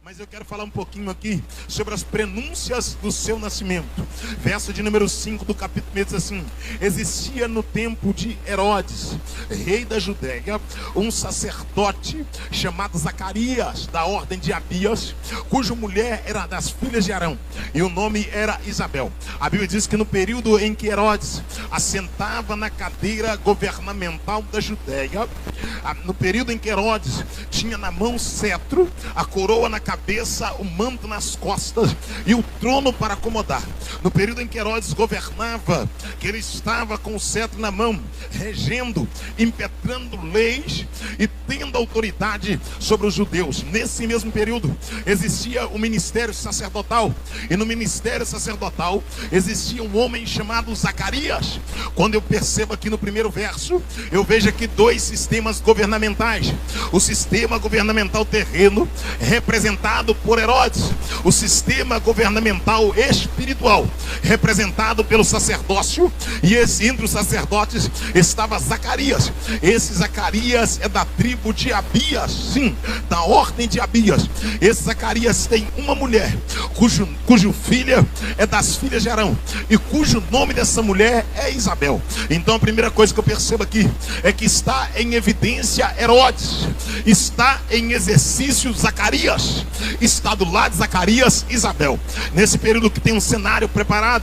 Mas eu quero falar um pouquinho aqui sobre as prenúncias do seu nascimento. Verso de número 5 do capítulo 1 diz assim: existia no tempo de Herodes, rei da Judéia, um sacerdote chamado Zacarias, da ordem de Abias, cuja mulher era das filhas de Arão, e o nome era Isabel. A Bíblia diz que no período em que Herodes assentava na cadeira governamental da Judéia, no período em que Herodes tinha na mão o cetro, a coroa na cabeça, o manto nas costas e o trono para acomodar. No período em que Herodes governava, que ele estava com o cetro na mão, regendo, impetrando leis e tendo autoridade sobre os judeus. Nesse mesmo período existia o ministério sacerdotal, e no ministério sacerdotal existia um homem chamado Zacarias. Quando eu percebo aqui no primeiro verso, eu vejo aqui dois sistemas governamentais: o sistema governamental terreno, representado por Herodes; o sistema governamental espiritual, representado pelo sacerdócio. E entre os sacerdotes estava Zacarias. Esse Zacarias é da tribo de Abias, sim, da ordem de Abias. Esse Zacarias tem uma mulher cujo filha é das filhas de Arão, e cujo nome dessa mulher é Isabel. Então a primeira coisa que eu percebo aqui é que está em evidência Herodes, está em exercício Zacarias, está do lado de Zacarias Isabel. Nesse período que tem um cenário preparado,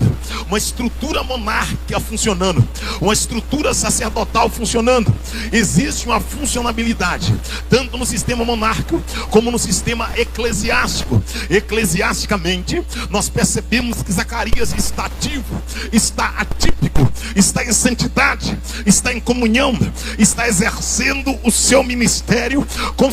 uma estrutura monárquica funcionando, uma estrutura sacerdotal funcionando, existe uma funcionabilidade tanto no sistema monárquico como no sistema eclesiástico. Eclesiasticamente, nós percebemos que Zacarias está ativo, está atípico, está em santidade, está em comunhão, está exercendo o seu ministério com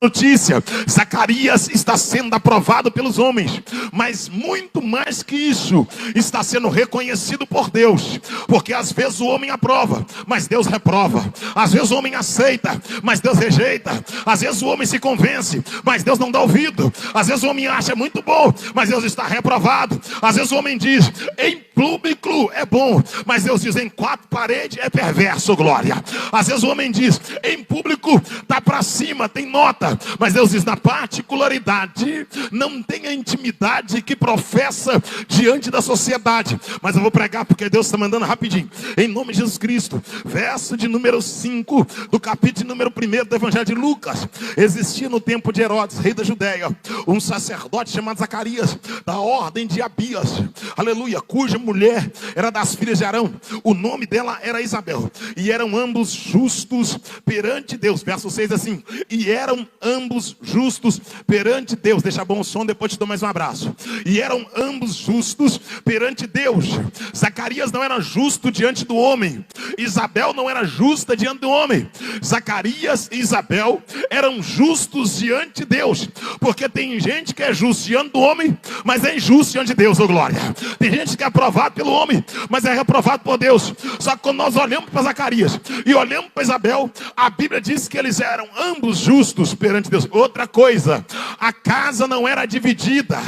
notícia. Zacarias está sendo aprovado pelos homens, mas muito mais que isso, está sendo reconhecido por Deus. Porque às vezes o homem aprova, mas Deus reprova. Às vezes o homem aceita, mas Deus rejeita. Às vezes o homem se convence, mas Deus não dá ouvido. Às vezes o homem acha muito bom, mas Deus está reprovado. Às vezes o homem diz: em público é bom, mas Deus diz: em quatro paredes é perverso, glória. Às vezes o homem diz: em público tá para cima, tem nota, mas Deus diz: na particularidade não tem a intimidade que professa diante da sociedade. Mas eu vou pregar porque Deus está mandando rapidinho, em nome de Jesus Cristo. Verso de número 5 do capítulo número 1 do Evangelho de Lucas: existia no tempo de Herodes, rei da Judéia, um sacerdote chamado Zacarias, da ordem de Abias, aleluia, cuja mulher era das filhas de Arão, o nome dela era Isabel, e eram ambos justos perante Deus. Verso 6 assim: e eram ambos justos perante Deus. Deixa bom o som, depois te dou mais um abraço. E eram ambos justos perante Deus. Zacarias não era justo diante do homem, Isabel não era justa diante do homem. Zacarias e Isabel eram justos diante de Deus. Porque tem gente que é justo diante do homem, mas é injusto diante de Deus, ô glória. Tem gente que é aprovado pelo homem, mas é reprovado por Deus. Só que quando nós olhamos para Zacarias e olhamos para Isabel, a Bíblia diz que eles eram ambos justos perante Deus. Outra coisa, a casa não era dividida.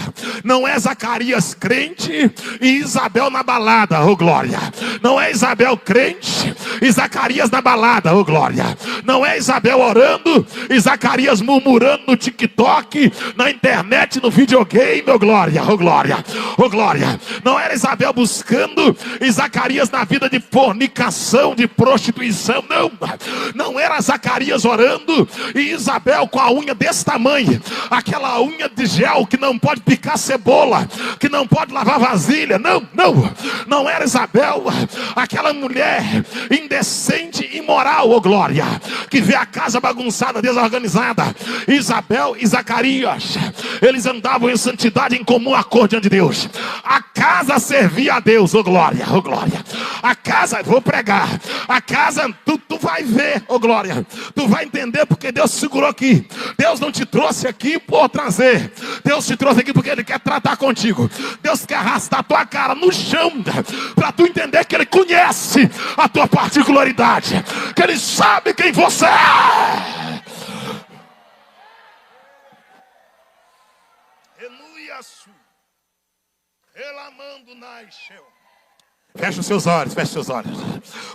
Não é Zacarias crente e Isabel na balada, ô glória. Não é Isabel crente e Zacarias na balada, ô glória. Não é Isabel orando e Zacarias murmurando no TikTok, na internet, no videogame, ô glória, ô glória, ô glória. Não era Isabel buscando e Zacarias na vida de fornicação, de prostituição. Não, não era Zacarias orando e Isabel com a unha desse tamanho, aquela unha de gel que não pode picar cebola, que não pode lavar vasilha. Não, não, não era Isabel, aquela mulher indecente, imoral, ô glória, que vê a casa bagunçada, desorganizada. Isabel e Zacarias, eles andavam em santidade, em comum acordo diante de Deus. A casa servia a Deus, ô glória, ô glória. A casa, vou pregar, a casa, tu vai ver, ô glória, tu vai entender porque Deus segurou aqui. Deus não te trouxe aqui por trazer, Deus te trouxe aqui porque Ele quer tratar contigo. Deus quer arrastar a tua cara no chão, para tu entender que Ele conhece a tua particularidade, que Ele sabe quem você é. Aleluia. Zacarias, elamando nasceu. Feche os seus olhos, feche os seus olhos.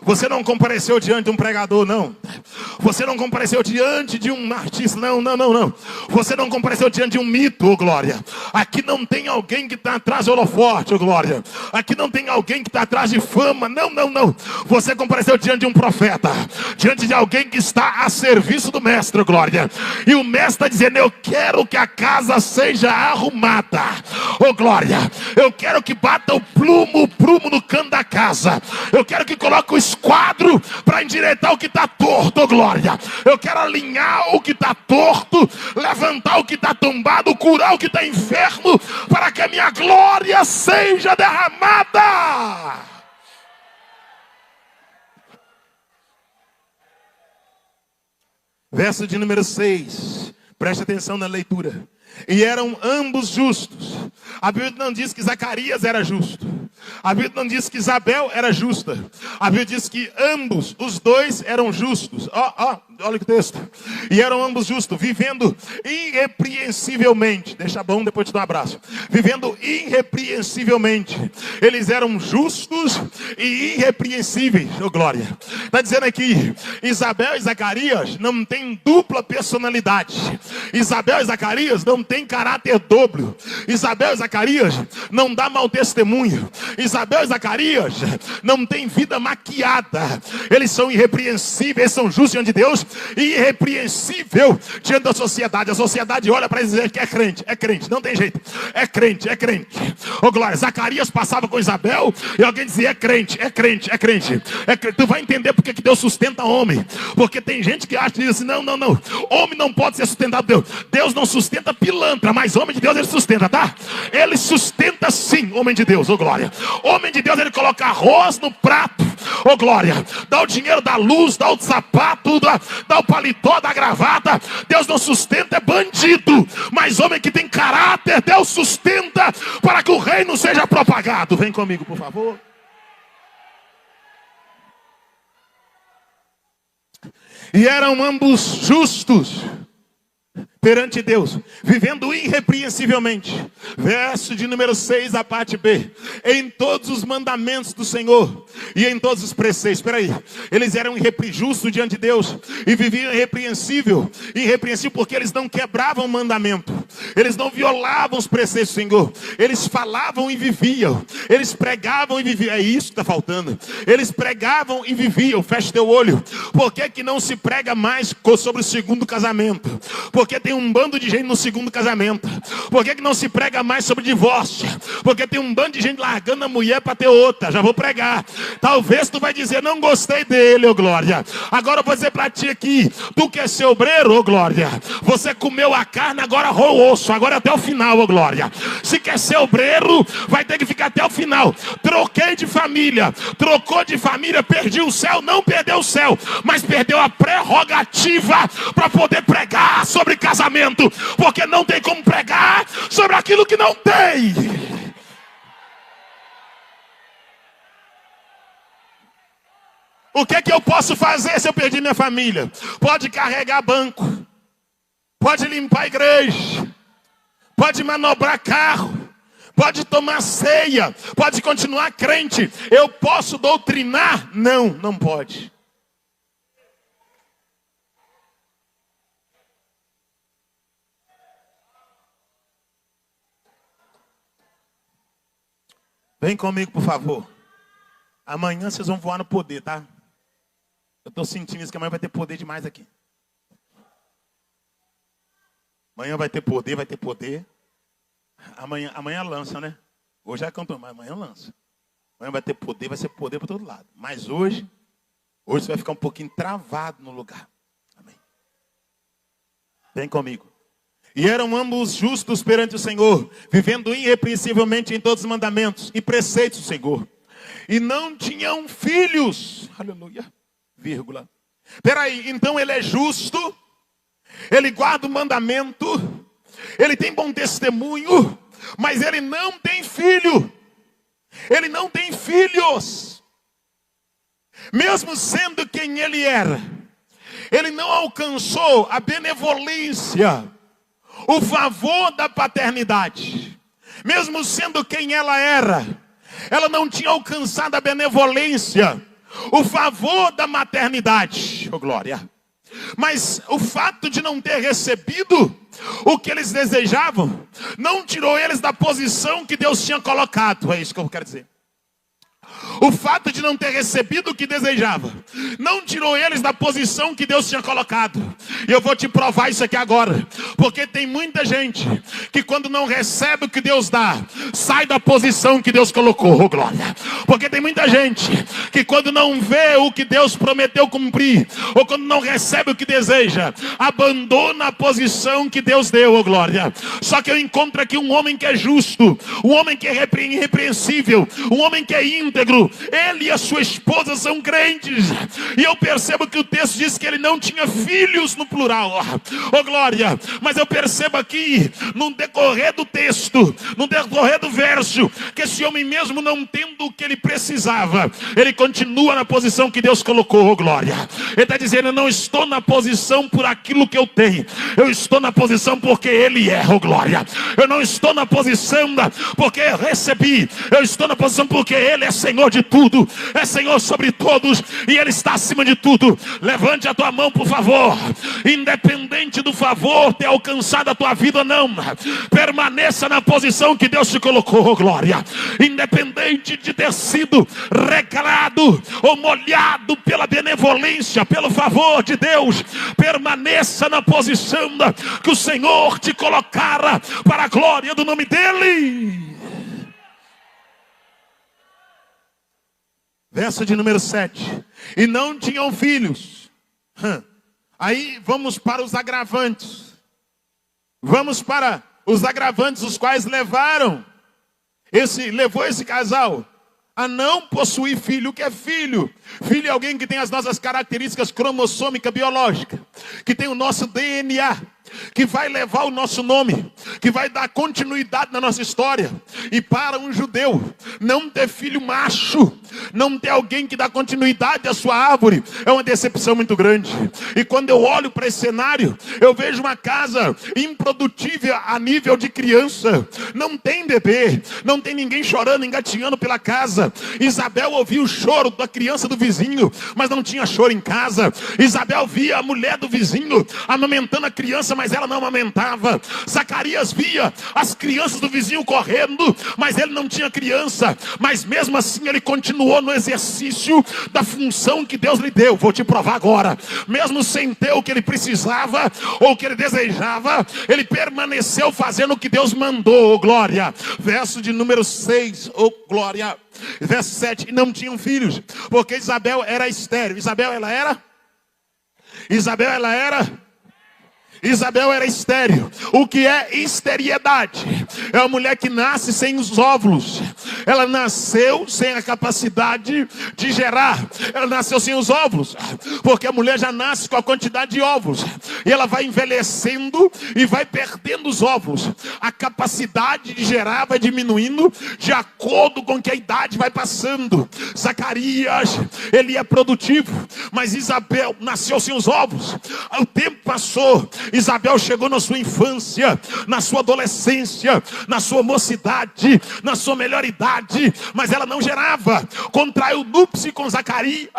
Você não compareceu diante de um pregador, não. Você não compareceu diante de um artista, não. Você não compareceu diante de um mito, oh glória. Aqui não tem alguém que está atrás de holofote, oh glória. Aqui não tem alguém que está atrás de fama, não. Você compareceu diante de um profeta, diante de alguém que está a serviço do mestre, oh glória. E o mestre está dizendo: eu quero que a casa seja arrumada, oh glória. Eu quero que bata o prumo no canto da casa. Eu quero que coloque o esquadro para endireitar o que está torto, oh glória. Eu quero alinhar o que está torto, levantar o que está tombado, curar o que está enfermo, para que a minha glória seja derramada. Verso de número 6. Preste atenção na leitura. E eram ambos justos. A Bíblia não diz que Zacarias era justo. A Bíblia não diz que Isabel era justa. A Bíblia diz que ambos, os dois, eram justos. Olha que texto. E eram ambos justos, vivendo irrepreensivelmente. Deixa bom, depois te dou um abraço. Vivendo irrepreensivelmente. Eles eram justos e irrepreensíveis. Oh glória. Está dizendo aqui, Isabel e Zacarias não têm dupla personalidade. Isabel e Zacarias não têm caráter dobro. Isabel e Zacarias não dá mau testemunho. Isabel e Zacarias não têm vida maquiada. Eles são irrepreensíveis, eles são justos diante de Deus e irrepreensível diante da sociedade. A sociedade olha para eles e diz que é crente, não tem jeito. É crente. Oh glória, Zacarias passava com Isabel e alguém dizia: é crente. Tu vai entender porque que Deus sustenta homem. Porque tem gente que acha assim: não. Homem não pode ser sustentado por Deus. Deus não sustenta pilantra, mas homem de Deus ele sustenta, tá? Ele sustenta sim, homem de Deus, oh glória. Homem de Deus, ele coloca arroz no prato, oh glória. Dá o dinheiro da luz, dá o sapato, dá o paletó, dá a gravata. Deus não sustenta é bandido, mas homem que tem caráter, Deus sustenta para que o reino seja propagado. Vem comigo, por favor. E eram ambos justos perante Deus, vivendo irrepreensivelmente. Verso de número 6, a parte B. Em todos os mandamentos do Senhor e em todos os preceitos. Espera aí. Eles eram justos diante de Deus e viviam irrepreensível porque eles não quebravam o mandamento. Eles não violavam os preceitos do Senhor. Eles falavam e viviam. Eles pregavam e viviam. É isso que está faltando. Eles pregavam e viviam. Feche teu olho. Por que não se prega mais sobre o segundo casamento? Porque tem um bando de gente no segundo casamento. Por que não se prega mais sobre divórcio? Porque tem um bando de gente largando a mulher para ter outra. Já vou pregar. Talvez tu vai dizer: não gostei dele, ô glória. Agora eu vou dizer para ti aqui: tu quer ser obreiro, ô glória. Você comeu a carne, agora rola o osso. Agora até o final, ô glória. Se quer ser obreiro, vai ter que ficar até o final. Troquei de família. Trocou de família, perdi o céu. Não perdeu o céu, mas perdeu a prerrogativa para poder pregar sobre casamento. Porque não tem como pregar sobre aquilo que não tem. O que é que eu posso fazer se eu perdi minha família? Pode carregar banco, pode limpar a igreja, pode manobrar carro, pode tomar ceia, pode continuar crente. Eu posso doutrinar? Não pode. Vem comigo, por favor. Amanhã vocês vão voar no poder, tá? Eu estou sentindo isso, que amanhã vai ter poder demais aqui. Amanhã vai ter poder. Amanhã lança, né? Hoje é cantor, mas amanhã lança. Amanhã vai ter poder, vai ser poder para todo lado. Mas hoje você vai ficar um pouquinho travado no lugar. Amém. Vem comigo. E eram ambos justos perante o Senhor, vivendo irrepreensivelmente em todos os mandamentos e preceitos do Senhor. E não tinham filhos. Aleluia. Vírgula. Peraí, então ele é justo, ele guarda o mandamento, ele tem bom testemunho, mas ele não tem filho. Ele não tem filhos. Mesmo sendo quem ele era, ele não alcançou a benevolência, o favor da paternidade. mesmo sendo quem ela era, ela não tinha alcançado a benevolência, o favor da maternidade, oh glória. Mas o fato de não ter recebido o que eles desejavam, não tirou eles da posição que Deus tinha colocado. É isso que eu quero dizer. O fato de não ter recebido o que desejava, não tirou eles da posição que Deus tinha colocado. E eu vou te provar isso aqui agora. Porque tem muita gente que quando não recebe o que Deus dá, sai da posição que Deus colocou, oh glória. Porque tem muita gente que quando não vê o que Deus prometeu cumprir, ou quando não recebe o que deseja, abandona a posição que Deus deu, oh glória. Só que eu encontro aqui um homem que é justo, um homem que é irrepreensível, um homem que é íntegro. Ele e a sua esposa são crentes. E eu percebo que o texto diz que ele não tinha filhos no plural. Oh glória. Mas eu percebo aqui, no decorrer do texto, no decorrer do verso, que esse homem mesmo não tendo o que ele precisava, ele continua na posição que Deus colocou, oh glória. Ele está dizendo, eu não estou na posição por aquilo que eu tenho, eu estou na posição porque Ele é, oh glória. Eu não estou na posição porque eu recebi, eu estou na posição porque Ele é Senhor de tudo, é Senhor sobre todos, e Ele está acima de tudo. Levante a tua mão, por favor. Independente do favor ter alcançado a tua vida ou não, permaneça na posição que Deus te colocou, oh glória. Independente de ter sido regalado ou molhado pela benevolência, pelo favor de Deus, permaneça na posição que o Senhor te colocara para a glória do nome dEle. Verso de número 7. E não tinham filhos. Aí vamos para os agravantes. Vamos para os agravantes, os quais levou esse casal a não possuir filho. O que é filho? Filho é alguém que tem as nossas características cromossômicas biológicas, que tem o nosso DNA, que vai levar o nosso nome, que vai dar continuidade na nossa história. E para um judeu, não ter filho macho, não ter alguém que dá continuidade à sua árvore, é uma decepção muito grande. E quando eu olho para esse cenário, eu vejo uma casa improdutível a nível de criança. Não tem bebê, não tem ninguém chorando, engatinhando pela casa. Isabel ouvia o choro da criança do vizinho, mas não tinha choro em casa. Isabel via a mulher do vizinho amamentando a criança, mas ela não amamentava. Zacarias via as crianças do vizinho correndo, mas ele não tinha criança. Mas mesmo assim ele continuou no exercício da função que Deus lhe deu. Vou te provar agora. Mesmo sem ter o que ele precisava ou o que ele desejava, ele permaneceu fazendo o que Deus mandou, oh glória. Verso de número 6, oh glória. Verso 7, e não tinham filhos, porque Isabel era estéril. Isabel era estéril. O que é esterilidade? É uma mulher que nasce sem os óvulos. Ela nasceu sem a capacidade de gerar. Ela nasceu sem os óvulos, porque a mulher já nasce com a quantidade de óvulos, e ela vai envelhecendo e vai perdendo os óvulos. A capacidade de gerar vai diminuindo de acordo com que a idade vai passando. Zacarias, ele é produtivo, mas Isabel nasceu sem os óvulos. O tempo passou. Isabel chegou na sua infância, na sua adolescência, na sua mocidade, na sua melhor idade, mas ela não gerava. Contraiu núpcias com Zacarias,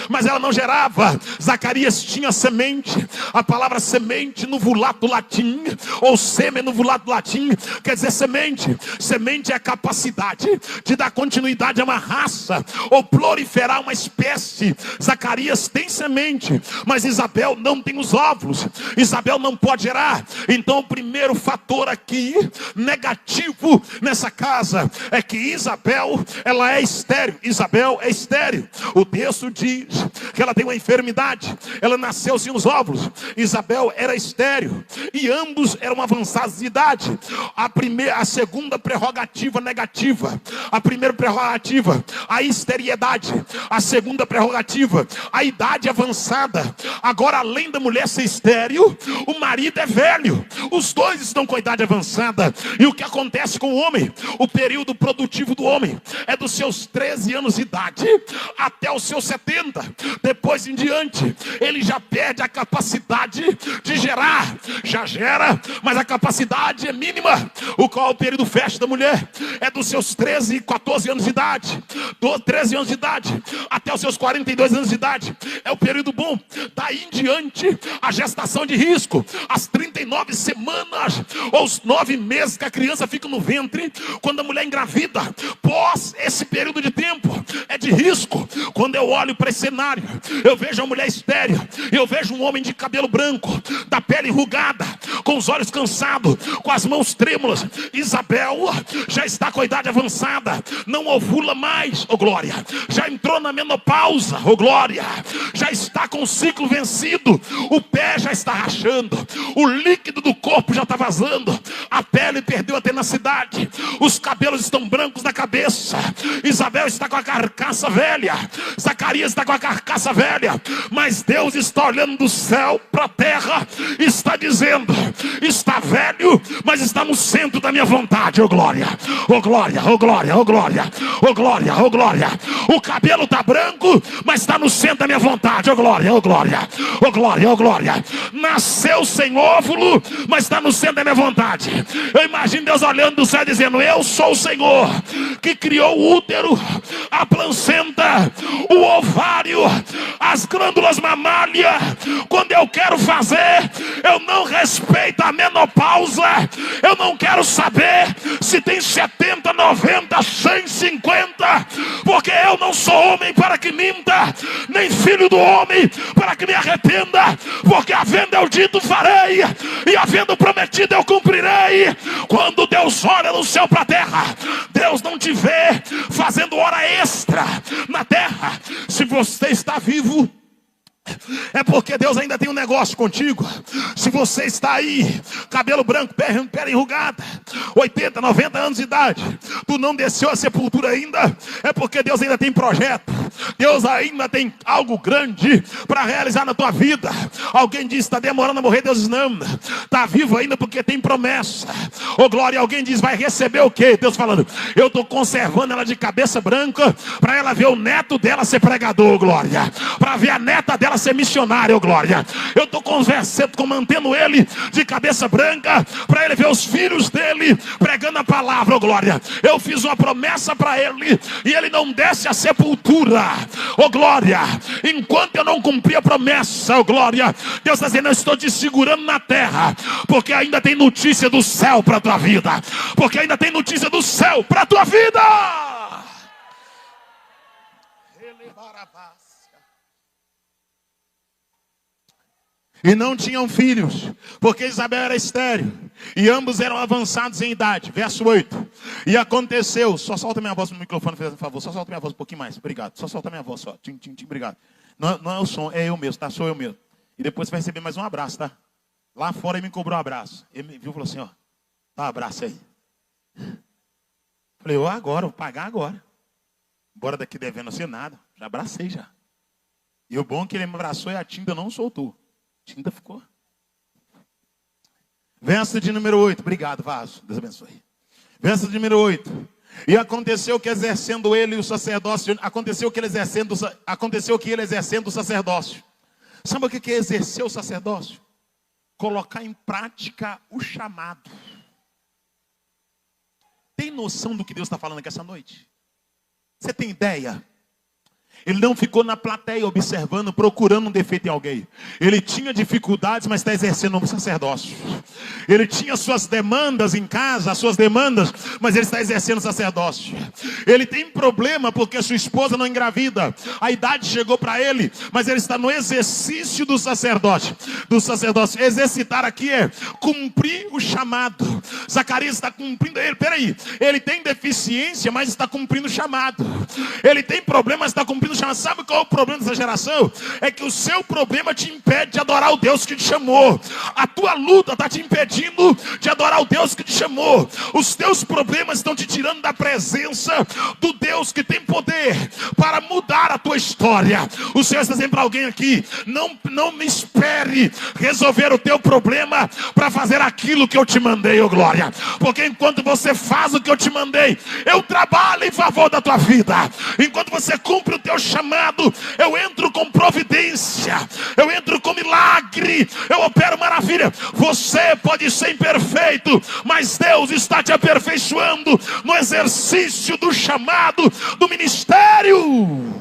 mas ela não gerava. Zacarias tinha semente. A palavra semente no vulado latim, ou sêmen no vulado latim, quer dizer semente. Semente é a capacidade de dar continuidade a uma raça, ou proliferar uma espécie. Zacarias tem semente, mas Isabel não tem os óvulos. Isabel não pode gerar. Então o primeiro fator aqui negativo nessa casa é que Isabel, ela é estéril. Isabel é estéril. O texto diz que ela tem uma enfermidade. Ela nasceu sem os óvulos. Isabel era estéril, e ambos eram avançados de idade. A segunda prerrogativa negativa. A primeira prerrogativa, a esterilidade. A segunda prerrogativa, a idade avançada. Agora, além da mulher ser estéril, estéril, o marido é velho. Os dois estão com a idade avançada. E o que acontece com o homem? O período produtivo do homem é dos seus 13 anos de idade até os seus 70. Depois em diante, ele já perde a capacidade de gerar. Já gera, mas a capacidade é mínima. O qual é o período fértil da mulher? É dos seus 13 e 14 anos de idade. 13 anos de idade até os seus 42 anos de idade. É o período bom. Daí em diante, a gestação de risco. As 39 semanas ou os 9 meses que a criança fica no ventre, quando a mulher engravida, pós esse período de tempo, é de risco. Quando eu olho para esse cenário, eu vejo a mulher estéril, eu vejo um homem de cabelo branco, da pele enrugada, com os olhos cansados, com as mãos trêmulas. Isabel já está com a idade avançada, não ovula mais, oh glória, já entrou na menopausa, oh glória, já está com o ciclo vencido, o pé já está rachando, o líquido do corpo já está vazando, a pele perdeu a tenacidade, os cabelos estão brancos na cabeça. Isabel está com a carcaça velha, Zacarias está com a carcaça velha, mas Deus está olhando do céu para a terra e está dizendo: está velho, mas está no centro da minha vontade, oh glória, oh glória, oh glória, oh glória, oh glória, oh glória. O cabelo está branco, mas está no centro da minha vontade, oh glória, oh glória, oh glória, oh glória. Nasceu sem óvulo, mas está no centro da minha vontade. Eu imagino Deus olhando do céu dizendo: eu sou o Senhor que criou o útero, a placenta, o ovário, as glândulas mamárias. Quando eu quero fazer, eu não respeito a menopausa. Eu não quero saber se tem 70, 90, 150, porque eu não sou homem para que minta, nem filho do homem para que me arrependa, porque havendo eu dito farei, e havendo prometido eu cumprirei. Quando Deus olha no céu para a terra, Deus não te vê fazendo hora extra na terra. Se você está vivo, é porque Deus ainda tem um negócio contigo. Se você está aí, cabelo branco, pele enrugada, 80, 90 anos de idade, tu não desceu a sepultura ainda, é porque Deus ainda tem projeto. Deus ainda tem algo grande para realizar na tua vida. Alguém diz: está demorando a morrer. Deus diz: não, está vivo ainda porque tem promessa. Oh glória. Alguém diz: vai receber o quê? Deus falando: eu estou conservando ela de cabeça branca, para ela ver o neto dela ser pregador, oh glória, para ver a neta dela ser missionária, oh glória. Eu estou conversando, mantendo ele de cabeça branca, para ele ver os filhos dele pregando a palavra, oh glória. Eu fiz uma promessa para ele, e ele não desce a sepultura, oh glória, enquanto eu não cumprir a promessa, oh glória. Deus está dizendo: eu estou te segurando na terra, porque ainda tem notícia do céu para a tua vida, porque ainda tem notícia do céu para a tua vida. E não tinham filhos, porque Isabel era estéril, e ambos eram avançados em idade. Verso 8. E aconteceu, só solta minha voz no microfone, por favor, só solta minha voz um pouquinho mais, obrigado. Só solta minha voz, só, tim, tim, tim, obrigado. Não é o som, é eu mesmo, tá? Sou eu mesmo. E depois você vai receber mais um abraço, tá? Lá fora ele me cobrou um abraço. Ele me viu e falou assim: ó, dá um abraço aí. Falei: agora, vou pagar agora. Embora daqui devendo assim nada, já abracei já. E o bom é que ele me abraçou e a tinta não soltou. Tinta ficou. Verso de número 8. Obrigado, Vaso. Deus abençoe. Verso de número 8. E aconteceu que exercendo ele o sacerdócio, aconteceu que ele exercendo o sacerdócio. Sabe o que é exercer o sacerdócio? Colocar em prática o chamado. Tem noção do que Deus está falando aqui essa noite? Você tem ideia? Ele não ficou na plateia observando, procurando um defeito em alguém. Ele tinha dificuldades, mas está exercendo um sacerdócio. Ele tinha suas demandas em casa, as suas demandas, mas ele está exercendo sacerdócio. Ele tem problema porque sua esposa não engravida. A idade chegou para ele, mas ele está no exercício do sacerdócio. Exercitar aqui é cumprir o chamado. Zacarias está cumprindo ele. Peraí, ele tem deficiência, mas está cumprindo o chamado. Ele tem problema, mas está cumprindo cumprindo o chamado. Sabe qual é o problema dessa geração? É que o seu problema te impede de adorar o Deus que te chamou. A tua luta está te impedindo de adorar o Deus que te chamou. Os teus problemas estão te tirando da presença do Deus que tem poder para mudar a tua história. O Senhor está dizendo para alguém aqui: não me espere resolver o teu problema para fazer aquilo que eu te mandei, ô glória. Porque enquanto você faz o que eu te mandei, eu trabalho em favor da tua vida. Enquanto você cumpre o teu chamado, eu entro com providência, eu entro com milagre, eu opero maravilha. Você pode ser imperfeito, mas Deus está te aperfeiçoando no exercício do chamado, do ministério.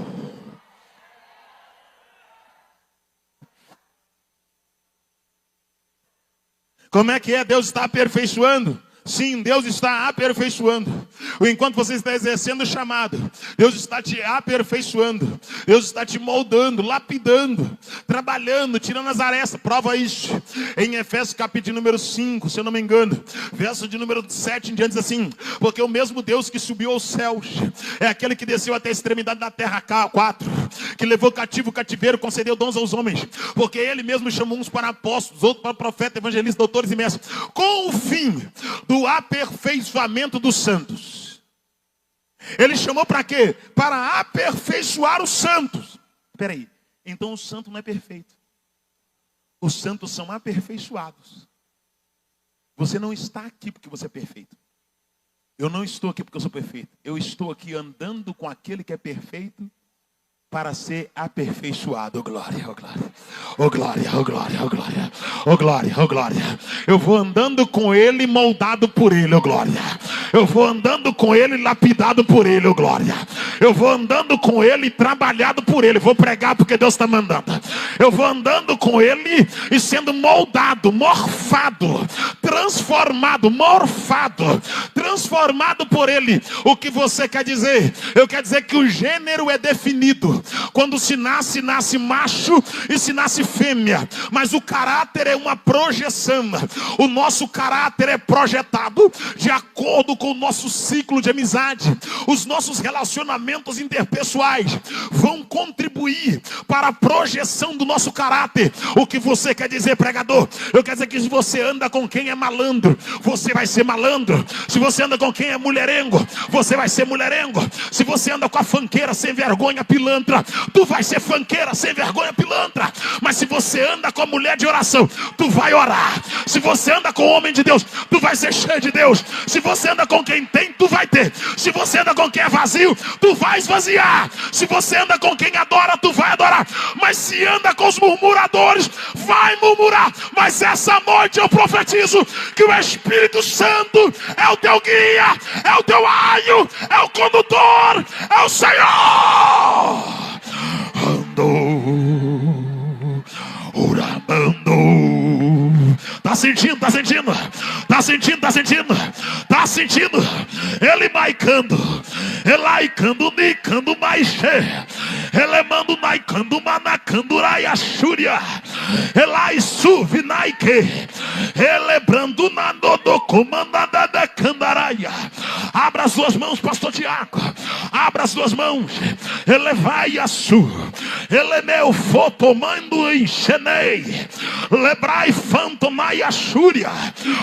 Como é que é? Deus está aperfeiçoando? Sim, Deus está aperfeiçoando. Enquanto você está exercendo o chamado, Deus está te aperfeiçoando. Deus está te moldando, lapidando, trabalhando, tirando as arestas. Prova isso em Efésios capítulo número 5, se eu não me engano, verso de número 7 em diante, diz assim: porque o mesmo Deus que subiu aos céus é aquele que desceu até a extremidade da terra 4, que levou cativo o cativeiro, concedeu dons aos homens, porque ele mesmo chamou uns para apóstolos, outros para profetas, evangelistas, doutores e mestres, com o fim do aperfeiçoamento dos santos. Ele chamou para quê? Para aperfeiçoar os santos. Espera aí, então o santo não é perfeito. Os santos são aperfeiçoados. Você não está aqui porque você é perfeito. Eu não estou aqui porque eu sou perfeito. Eu estou aqui andando com aquele que é perfeito para ser aperfeiçoado. Oh glória, oh glória, oh glória, oh glória, oh glória, oh glória, oh glória. Eu vou andando com ele, moldado por ele, oh glória. Eu vou andando com ele, lapidado por ele, oh glória. Eu vou andando com ele, trabalhado por ele. Vou pregar porque Deus está mandando. Eu vou andando com ele e sendo moldado, morfado, transformado, morfado, transformado por ele. O que você quer dizer? Eu quero dizer que o gênero é definido. Quando se nasce, nasce macho e se nasce fêmea. Mas o caráter é uma projeção. O nosso caráter é projetado de acordo com o nosso ciclo de amizade. Os nossos relacionamentos interpessoais vão contribuir para a projeção do nosso caráter. O que você quer dizer, pregador? Eu quero dizer que se você anda com quem é malandro, você vai ser malandro. Se você anda com quem é mulherengo, você vai ser mulherengo. Se você anda com a fanqueira sem vergonha, pilantra, tu vai ser fanqueira sem vergonha, pilantra. Mas se você anda com a mulher de oração, tu vai orar. Se você anda com o homem de Deus, tu vai ser cheio de Deus. Se você anda com quem tem, tu vai ter. Se você anda com quem é vazio, tu vai esvaziar. Se você anda com quem adora, tu vai adorar. Mas se anda com os murmuradores, vai murmurar. Mas essa noite eu profetizo que o Espírito Santo é o teu guia, é o teu aio, é o condutor, é o Senhor. Tá sentindo, tá sentindo, tá sentindo, tá sentindo, tá sentindo. Ele maicando, elaicando, nicando, maixe, elemando, naicando, manacando, raiaxúria, elai suvi, naike, elebrando, nadodo, comandada da candaraia. Abra as suas mãos, pastor Tiago, abra as suas mãos, elevai a sua, elemeu fotomando enxenei, lebrai fantomai a xúria.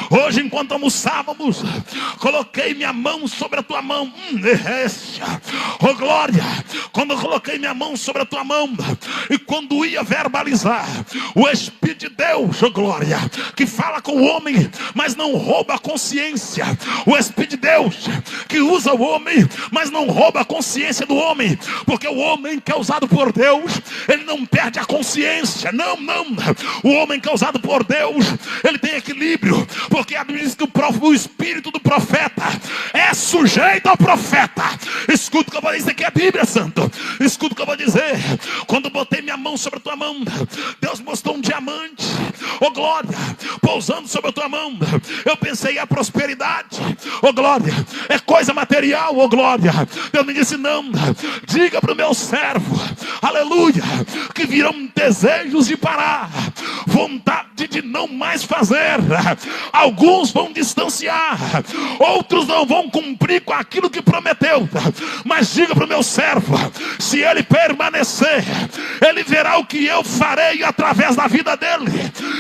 Hoje enquanto almoçávamos, coloquei minha mão sobre a tua mão, oh glória, quando eu coloquei minha mão sobre a tua mão, e quando ia verbalizar, o Espírito de Deus, oh glória, que fala com o homem, mas não rouba a consciência, o Espírito de Deus, que usa o homem, mas não rouba a consciência do homem, porque o homem que é usado por Deus, ele não perde a consciência, não, o homem que é usado por Deus, ele tem equilíbrio, porque a Bíblia diz que o espírito do profeta é sujeito ao profeta. Escuta o que eu vou dizer, isso aqui é Bíblia, santo. Escuta o que eu vou dizer. Quando botei minha mão sobre a tua mão, Deus mostrou um diamante, oh glória, pousando sobre a tua mão. Eu pensei, é prosperidade, oh glória, é coisa material, oh glória. Deus me disse, não, diga para o meu servo, aleluia, que virão desejos de parar, vontade de não não mais fazer, alguns vão distanciar, outros não vão cumprir com aquilo que prometeu. Mas diga para o meu servo, se ele permanecer, ele verá o que eu farei através da vida dele.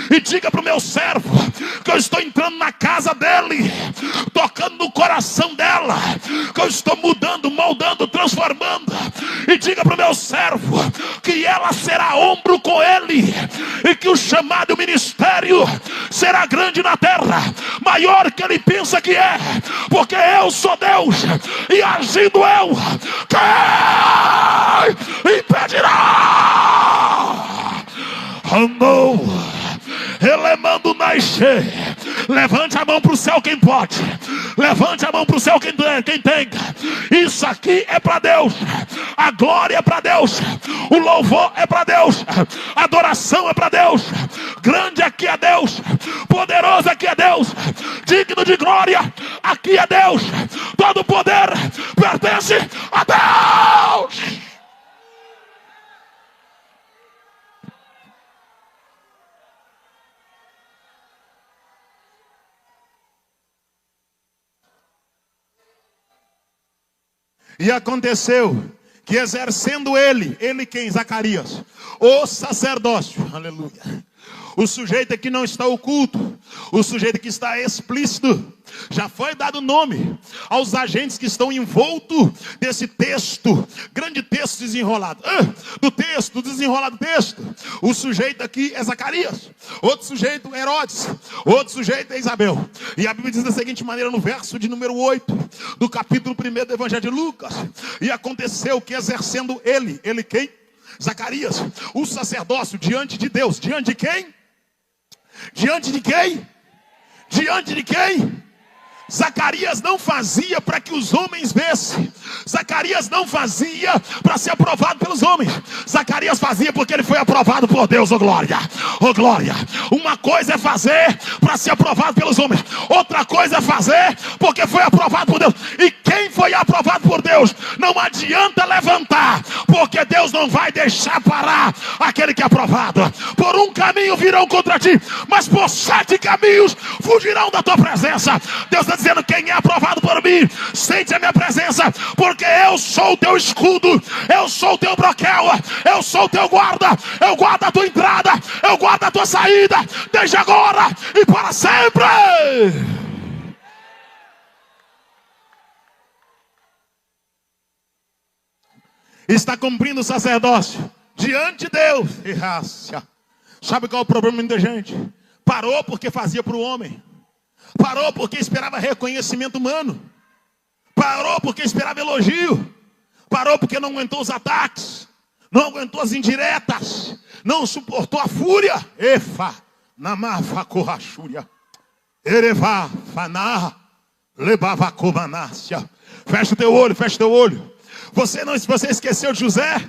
E diga para o meu servo que eu estou entrando na casa dele, tocando no coração dela, que eu estou mudando, moldando, transformando. E diga para o meu servo que ela será ombro com ele, e que o chamado ministério será grande na terra, maior que ele pensa que é, porque eu sou Deus, e agindo eu, quem impedirá? Andou relemando nascer. Levante a mão para o céu quem pode. Levante a mão para o céu quem tem. Isso aqui é para Deus. A glória é para Deus. O louvor é para Deus. A adoração é para Deus. Grande aqui é Deus. Poderoso aqui é Deus. Digno de glória aqui é Deus. Todo poder pertence a Deus. E aconteceu que exercendo ele quem? Zacarias, o sacerdócio, aleluia. O sujeito que não está oculto, o sujeito que está explícito, já foi dado nome aos agentes que estão envoltos desse texto, grande texto desenrolado. Do texto, do desenrolado texto, o sujeito aqui é Zacarias, outro sujeito é Herodes, outro sujeito é Isabel. E a Bíblia diz da seguinte maneira no verso de número 8, do capítulo 1 do Evangelho de Lucas: e aconteceu que exercendo ele quem? Zacarias, o sacerdócio diante de Deus, diante de quem? Diante de quem? Diante de quem? Zacarias não fazia para que os homens vissem. Zacarias não fazia para ser aprovado pelos homens. Zacarias fazia porque ele foi aprovado por Deus. Oh glória, oh glória. Uma coisa é fazer para ser aprovado pelos homens, outra coisa é fazer porque foi aprovado por Deus. E quem foi aprovado por Deus, não adianta levantar, porque Deus não vai deixar parar aquele que é aprovado. Por um caminho virão contra ti, mas por 7 caminhos fugirão da tua presença. Deus está dizendo: quem é aprovado por mim, sente a minha presença, porque eu sou o teu escudo, eu sou o teu broquel, eu sou o teu guarda, eu guardo a tua entrada, eu guardo a tua saída, desde agora e para sempre. Está cumprindo o sacerdócio diante de Deus. Sabe qual é o problema de muita gente? Parou porque fazia para o homem. Parou porque esperava reconhecimento humano. Parou porque esperava elogio. Parou porque não aguentou os ataques, não aguentou as indiretas, não suportou a fúria. Efa, namafa corrachúria, erevá, faná, levava comanácia. Fecha o teu olho, fecha o teu olho. Você esqueceu de José?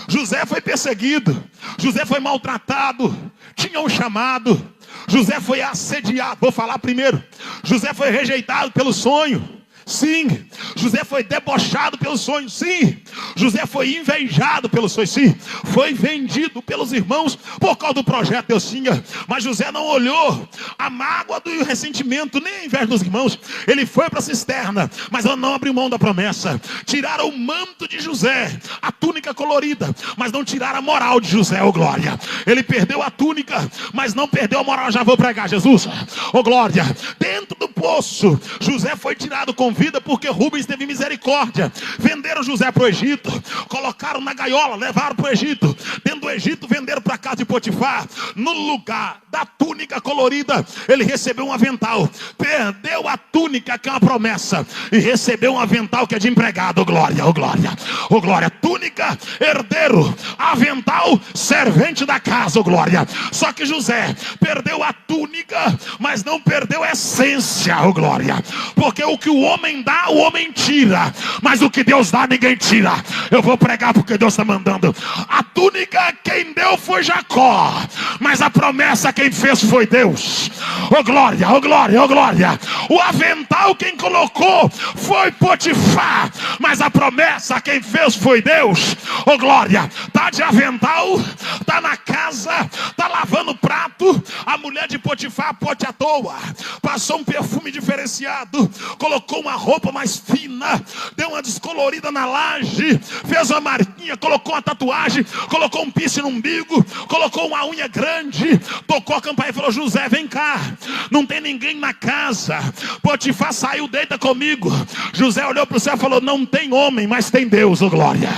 José foi perseguido, José foi maltratado, tinha um chamado. José foi assediado. Vou falar primeiro. José foi rejeitado pelo sonho. Sim. José foi debochado pelo sonho. Sim. José foi invejado pelo sonho. Sim. Foi vendido pelos irmãos por causa do projeto que Deus tinha. Mas José não olhou a mágoa do ressentimento, nem a inveja dos irmãos. Ele foi para a cisterna, mas ele não abriu mão da promessa. Tiraram o manto de José, a túnica colorida, mas não tiraram a moral de José. Oh glória. Ele perdeu a túnica, mas não perdeu a moral. Já vou pregar, Jesus. Oh glória. Dentro do poço, José foi tirado com vida porque Rubens teve misericórdia. Venderam José para o Egito, colocaram na gaiola, levaram para o Egito. Dentro do Egito venderam para a casa de Potifar. No lugar da túnica colorida, ele recebeu um avental. Perdeu a túnica, que é uma promessa, e recebeu um avental que é de empregado. Oh glória, oh glória, oh glória. Túnica, herdeiro. Avental, servente da casa. Oh glória. Só que José perdeu a túnica, mas não perdeu a essência. Oh glória. Porque o que o homem dá, o homem tira, mas o que Deus dá, ninguém tira. Eu vou pregar porque Deus está mandando. A túnica quem deu foi Jacó, mas a promessa quem fez foi Deus. Oh glória, oh glória, oh glória. O avental quem colocou foi Potifar, mas a promessa quem fez foi Deus. Oh glória, tá de avental, tá na casa, tá lavando prato. A mulher de Potifar pode à toa, passou um perfume diferenciado, colocou uma roupa mais fina, deu uma descolorida na laje, fez uma marquinha, colocou uma tatuagem, colocou um piercing no umbigo, colocou uma unha grande, tocou a campainha e falou: José, vem cá, não tem ninguém na casa. Potifar saiu, deita comigo. José olhou para o céu e falou: não tem homem, mas tem Deus, oh glória.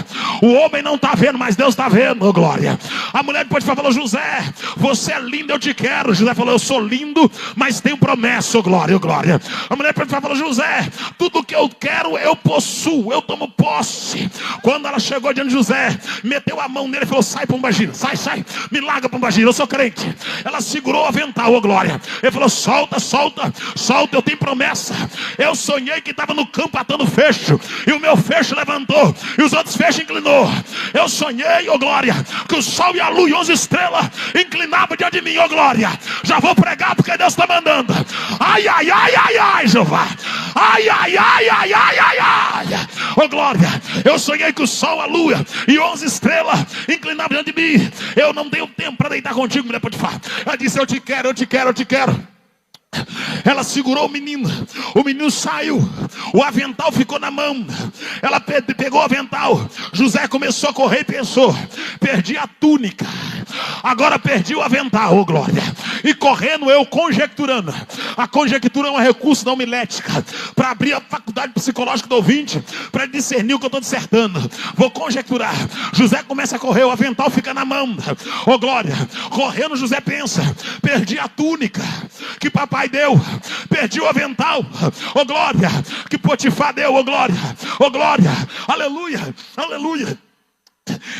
O homem não está vendo, mas Deus está vendo, oh glória. A mulher de Potifar falou: José, você é lindo, eu te quero. José falou: eu sou lindo, mas tenho promessa, oh glória, oh glória. A mulher de Potifar falou: José, tudo que eu quero eu possuo, eu tomo posse. Quando ela chegou diante de José, meteu a mão nele e falou: sai, pombagira, sai, sai, me larga, pombagira, eu sou crente. Ela segurou o avental, oh glória. Ele falou: solta, solta, solta, eu tenho promessa. Eu sonhei que estava no campo atando fecho, e o meu fecho levantou, e os outros fechos inclinou. Eu sonhei, oh glória, que o sol e a lua e 11 estrelas inclinavam diante de mim, oh glória. Já vou pregar porque Deus está mandando. Ai, ai, ai, ai, ai, Jeová. Ai, ai, ai, ai, ai, ai, ai. Oh glória, eu sonhei que o sol, a lua e 11 estrelas inclinavam diante de mim. Eu não tenho tempo para deitar contigo, mulher Potifar. Ela disse: eu te quero, eu te quero, eu te quero. Ela segurou o menino saiu, o avental ficou na mão. Ela pegou o avental. José começou a correr e pensou: perdi a túnica, agora perdi o avental, oh glória. E correndo, eu conjecturando. A conjectura é um recurso da homilética para abrir a faculdade psicológica do ouvinte, para discernir o que eu estou dissertando. Vou conjecturar. José começa a correr, o avental fica na mão, oh glória. Correndo, José pensa: perdi a túnica que papai deu, perdi o avental, oh glória, que Potifar deu, oh glória, aleluia, aleluia.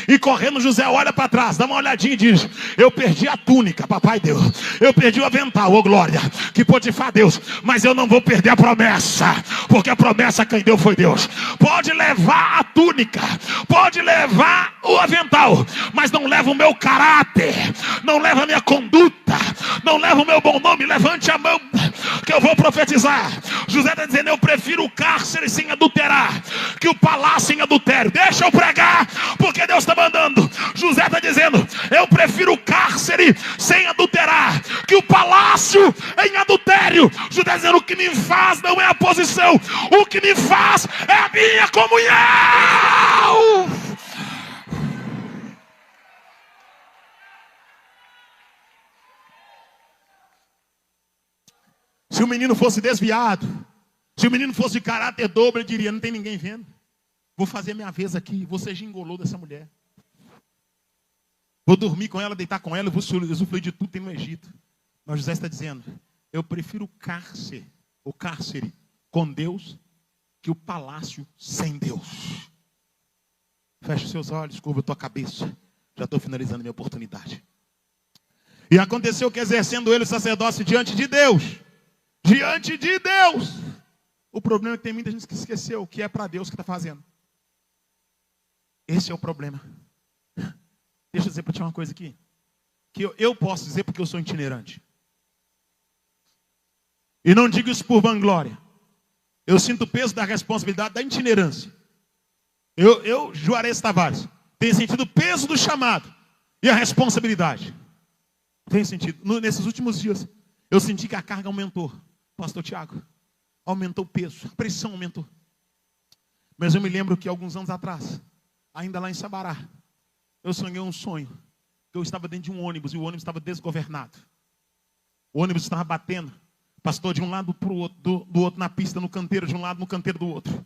E correndo, José olha para trás, dá uma olhadinha e diz: eu perdi a túnica, papai deu. Eu perdi o avental, oh glória, que Potifar deu. Mas eu não vou perder a promessa, porque a promessa quem deu foi Deus. Pode levar a túnica, pode levar o avental, mas não leva o meu caráter, não leva a minha conduta, não leva o meu bom nome. Levante a mão, que eu vou profetizar. José está dizendo: eu prefiro o cárcere sem adulterar, que o palácio em adultério. Deixa eu pregar, porque Deus está mandando. José está dizendo: eu prefiro o cárcere sem adulterar, que o palácio em adultério. José está dizendo: o que me faz não é a posição, o que me faz é a minha comunhão. Se o menino fosse desviado, se o menino fosse de caráter dobre, ele diria: não tem ninguém vendo, vou fazer minha vez aqui, vou ser gingolô dessa mulher, vou dormir com ela, deitar com ela, vou usufruir de tudo que tem no Egito. Mas José está dizendo: eu prefiro o cárcere com Deus, que o palácio sem Deus. Feche os seus olhos, curva a tua cabeça. Já estou finalizando minha oportunidade. E aconteceu que, exercendo ele o sacerdócio diante de Deus, o problema é que tem muita gente que esqueceu o que é para Deus que está fazendo. Esse é o problema. Deixa eu dizer para ti uma coisa aqui, que eu posso dizer porque eu sou itinerante. E não digo isso por vanglória. Eu sinto o peso da responsabilidade da itinerância. Eu Juarez Tavares, tenho sentido o peso do chamado e a responsabilidade. Tem sentido. Nesses últimos dias, eu senti que a carga aumentou. Pastor Tiago, aumentou o peso, a pressão aumentou. Mas eu me lembro que alguns anos atrás, ainda lá em Sabará, eu sonhei um sonho. Que eu estava dentro de um ônibus e o ônibus estava desgovernado. O ônibus estava batendo. Pastor, de um lado para o outro, do outro na pista, no canteiro de um lado, no canteiro do outro.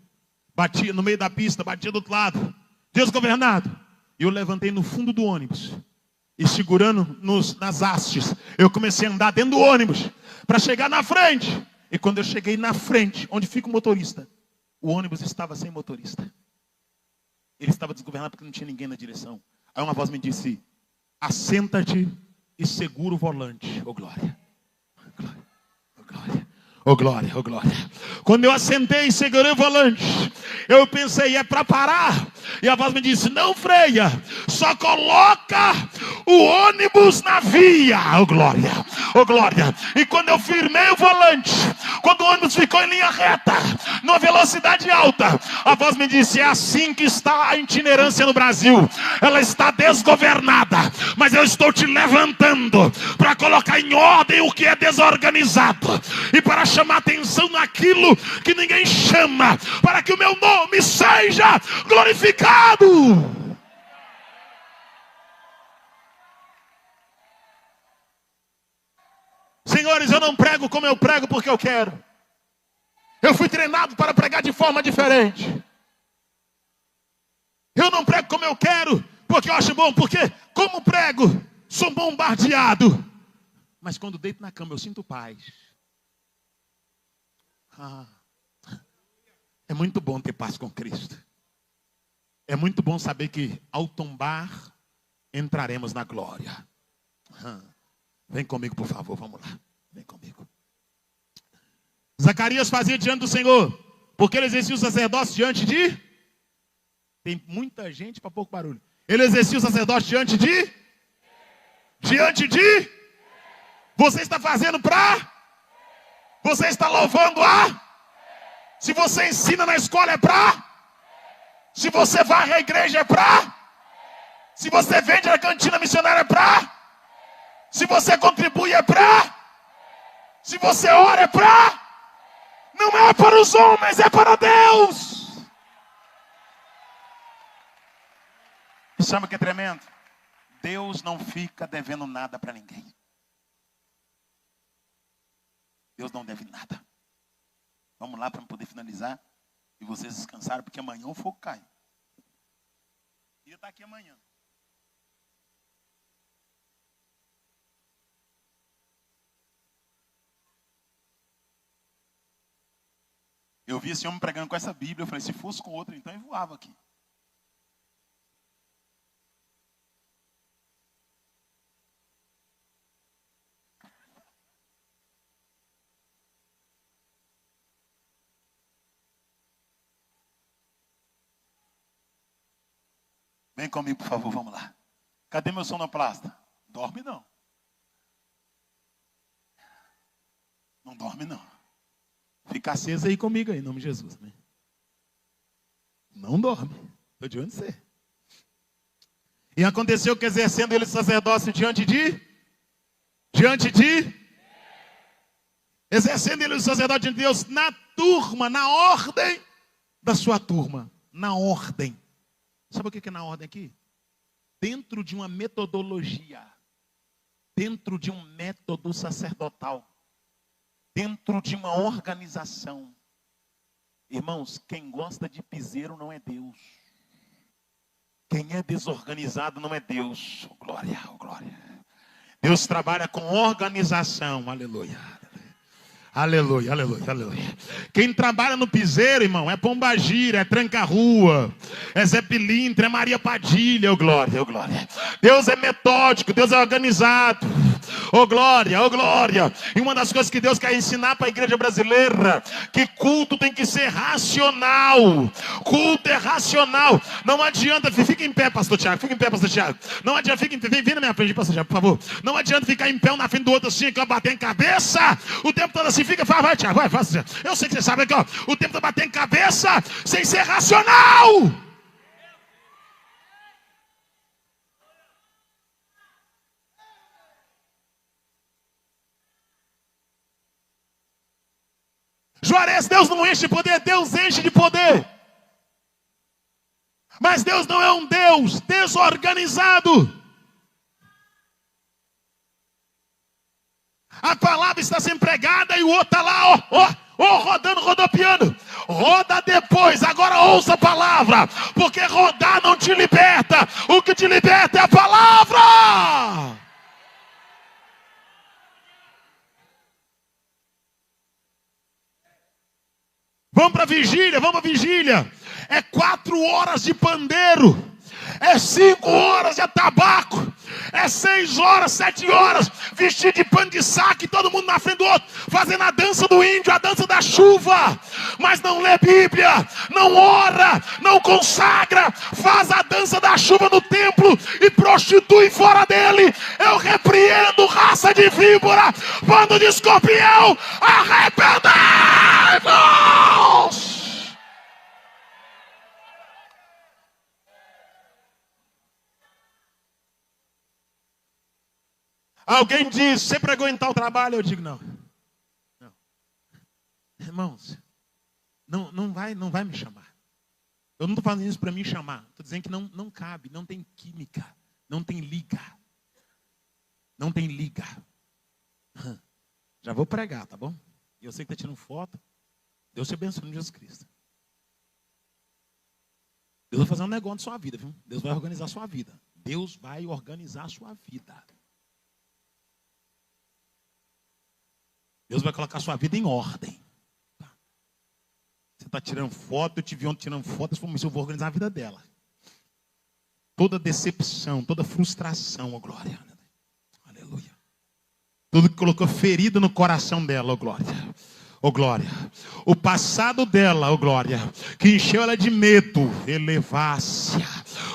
Batia no meio da pista, batia do outro lado. Desgovernado. E eu levantei no fundo do ônibus. E segurando nas hastes, eu comecei a andar dentro do ônibus para chegar na frente. E quando eu cheguei na frente, onde fica o motorista, o ônibus estava sem motorista. Ele estava desgovernado porque não tinha ninguém na direção. Aí uma voz me disse: assenta-te e segura o volante. Oh glória, oh glória, oh glória, oh glória, oh glória. Quando eu assentei e segurei o volante, eu pensei: é para parar. E a voz me disse: não freia, só coloca o ônibus na via. Oh glória, Oh glória. E quando eu firmei o volante, quando o ônibus ficou em linha reta, numa velocidade alta, a voz me disse: é assim que está a itinerância no Brasil. Ela está desgovernada, mas eu estou te levantando para colocar em ordem o que é desorganizado e para chamar atenção naquilo que ninguém chama, para que o meu nome seja glorificado. Senhores, eu não prego como eu prego porque eu quero. Eu fui treinado para pregar de forma diferente. Eu não prego como eu quero porque eu acho bom, porque como prego, sou bombardeado. Mas quando deito na cama eu sinto paz. É muito bom ter paz com Cristo. É muito bom saber que ao tombar entraremos na glória. Vem comigo, por favor, vamos lá. Vem comigo. Zacarias fazia diante do Senhor, porque ele exercia o sacerdócio diante de... Tem muita gente para pouco barulho. Ele exercia o sacerdócio diante de... Diante de... Você está fazendo para... Você está louvando a... Se você ensina na escola é para... Se você varre a igreja é para... Se você vende a cantina missionária é para... Se você contribui é para... Se você ora é para... Não é para os homens, é para Deus. E sabe o que é tremendo? Deus não fica devendo nada para ninguém. Deus não deve nada. Vamos lá para poder finalizar e vocês descansaram, porque amanhã o fogo cai. Ia estar aqui amanhã. Eu vi esse homem pregando com essa Bíblia. Eu falei, se fosse com outra, então ele voava aqui. Vem comigo, por favor, vamos lá. Cadê meu sonoplasta? Dorme não. Não dorme não. Fica acesa aí comigo aí, em nome de Jesus. Né? Não dorme. Estou de onde você. E aconteceu que exercendo ele sacerdócio diante de... Exercendo ele o sacerdócio diante de Deus na turma, na ordem da sua turma. Na ordem. Sabe o que é na ordem aqui? Dentro de uma metodologia. Dentro de um método sacerdotal. Dentro de uma organização. Irmãos, quem gosta de piseiro não é Deus. Quem é desorganizado não é Deus. Oh, glória, oh, glória. Deus trabalha com organização. Aleluia. Aleluia, aleluia, aleluia. Quem trabalha no piseiro, irmão, é Pombagira, é Tranca-Rua, é Zé Pilintra, é Maria Padilha, ô glória, ô glória. Deus é metódico, Deus é organizado. Ô glória, ô glória. E uma das coisas que Deus quer ensinar para a igreja brasileira, que culto tem que ser racional. Culto é racional. Não adianta, fica em pé, pastor Tiago, fica em pé, pastor Tiago. Não adianta, fica em pé, vem na minha frente, pastor Tiago, por favor. Não adianta ficar em pé um na frente do outro assim, que bater em cabeça, o tempo todo assim, fica, vai, Tiago, vai, faça. Eu sei que você sabe aqui, ó, o tempo todo bater em cabeça, sem ser racional. Juarez, Deus não enche de poder, Deus enche de poder. Mas Deus não é um Deus desorganizado. A palavra está sendo pregada e o outro está lá, rodando, rodopiando. Roda depois, agora ouça a palavra. Porque rodar não te liberta. O que te liberta é a palavra. Vamos para a vigília, É 4 horas de pandeiro, é 5 horas de atabaco, é 6 horas, 7 horas, vestido de pano de saco, todo mundo na frente do outro, fazendo a dança do índio, a dança da chuva. mas não lê Bíblia, não ora, não consagra, faz a dança da chuva no templo e prostitui fora dele. Eu repreendo, raça de víbora, bando de escorpião, arrependei-vos! Alguém diz, você pregou em tal trabalho? Eu digo, não. Irmãos, não vai me chamar. Eu não estou fazendo isso para me chamar. Estou dizendo que não cabe, não tem química, não tem liga. Não tem liga. Já vou pregar, tá bom? E eu sei que está tirando foto. Deus te abençoe em Jesus Cristo. Deus vai fazer um negócio na sua vida, viu? Deus vai organizar a sua vida. Deus vai organizar a sua vida. Deus vai colocar a sua vida em ordem. Você está tirando foto, eu te vi ontem tirando foto, mas eu vou organizar a vida dela. Toda decepção, toda frustração, ó glória. Aleluia. Tudo que colocou ferida no coração dela, ó glória. Ó glória. O passado dela, ó glória, que encheu ela de medo, elevácia.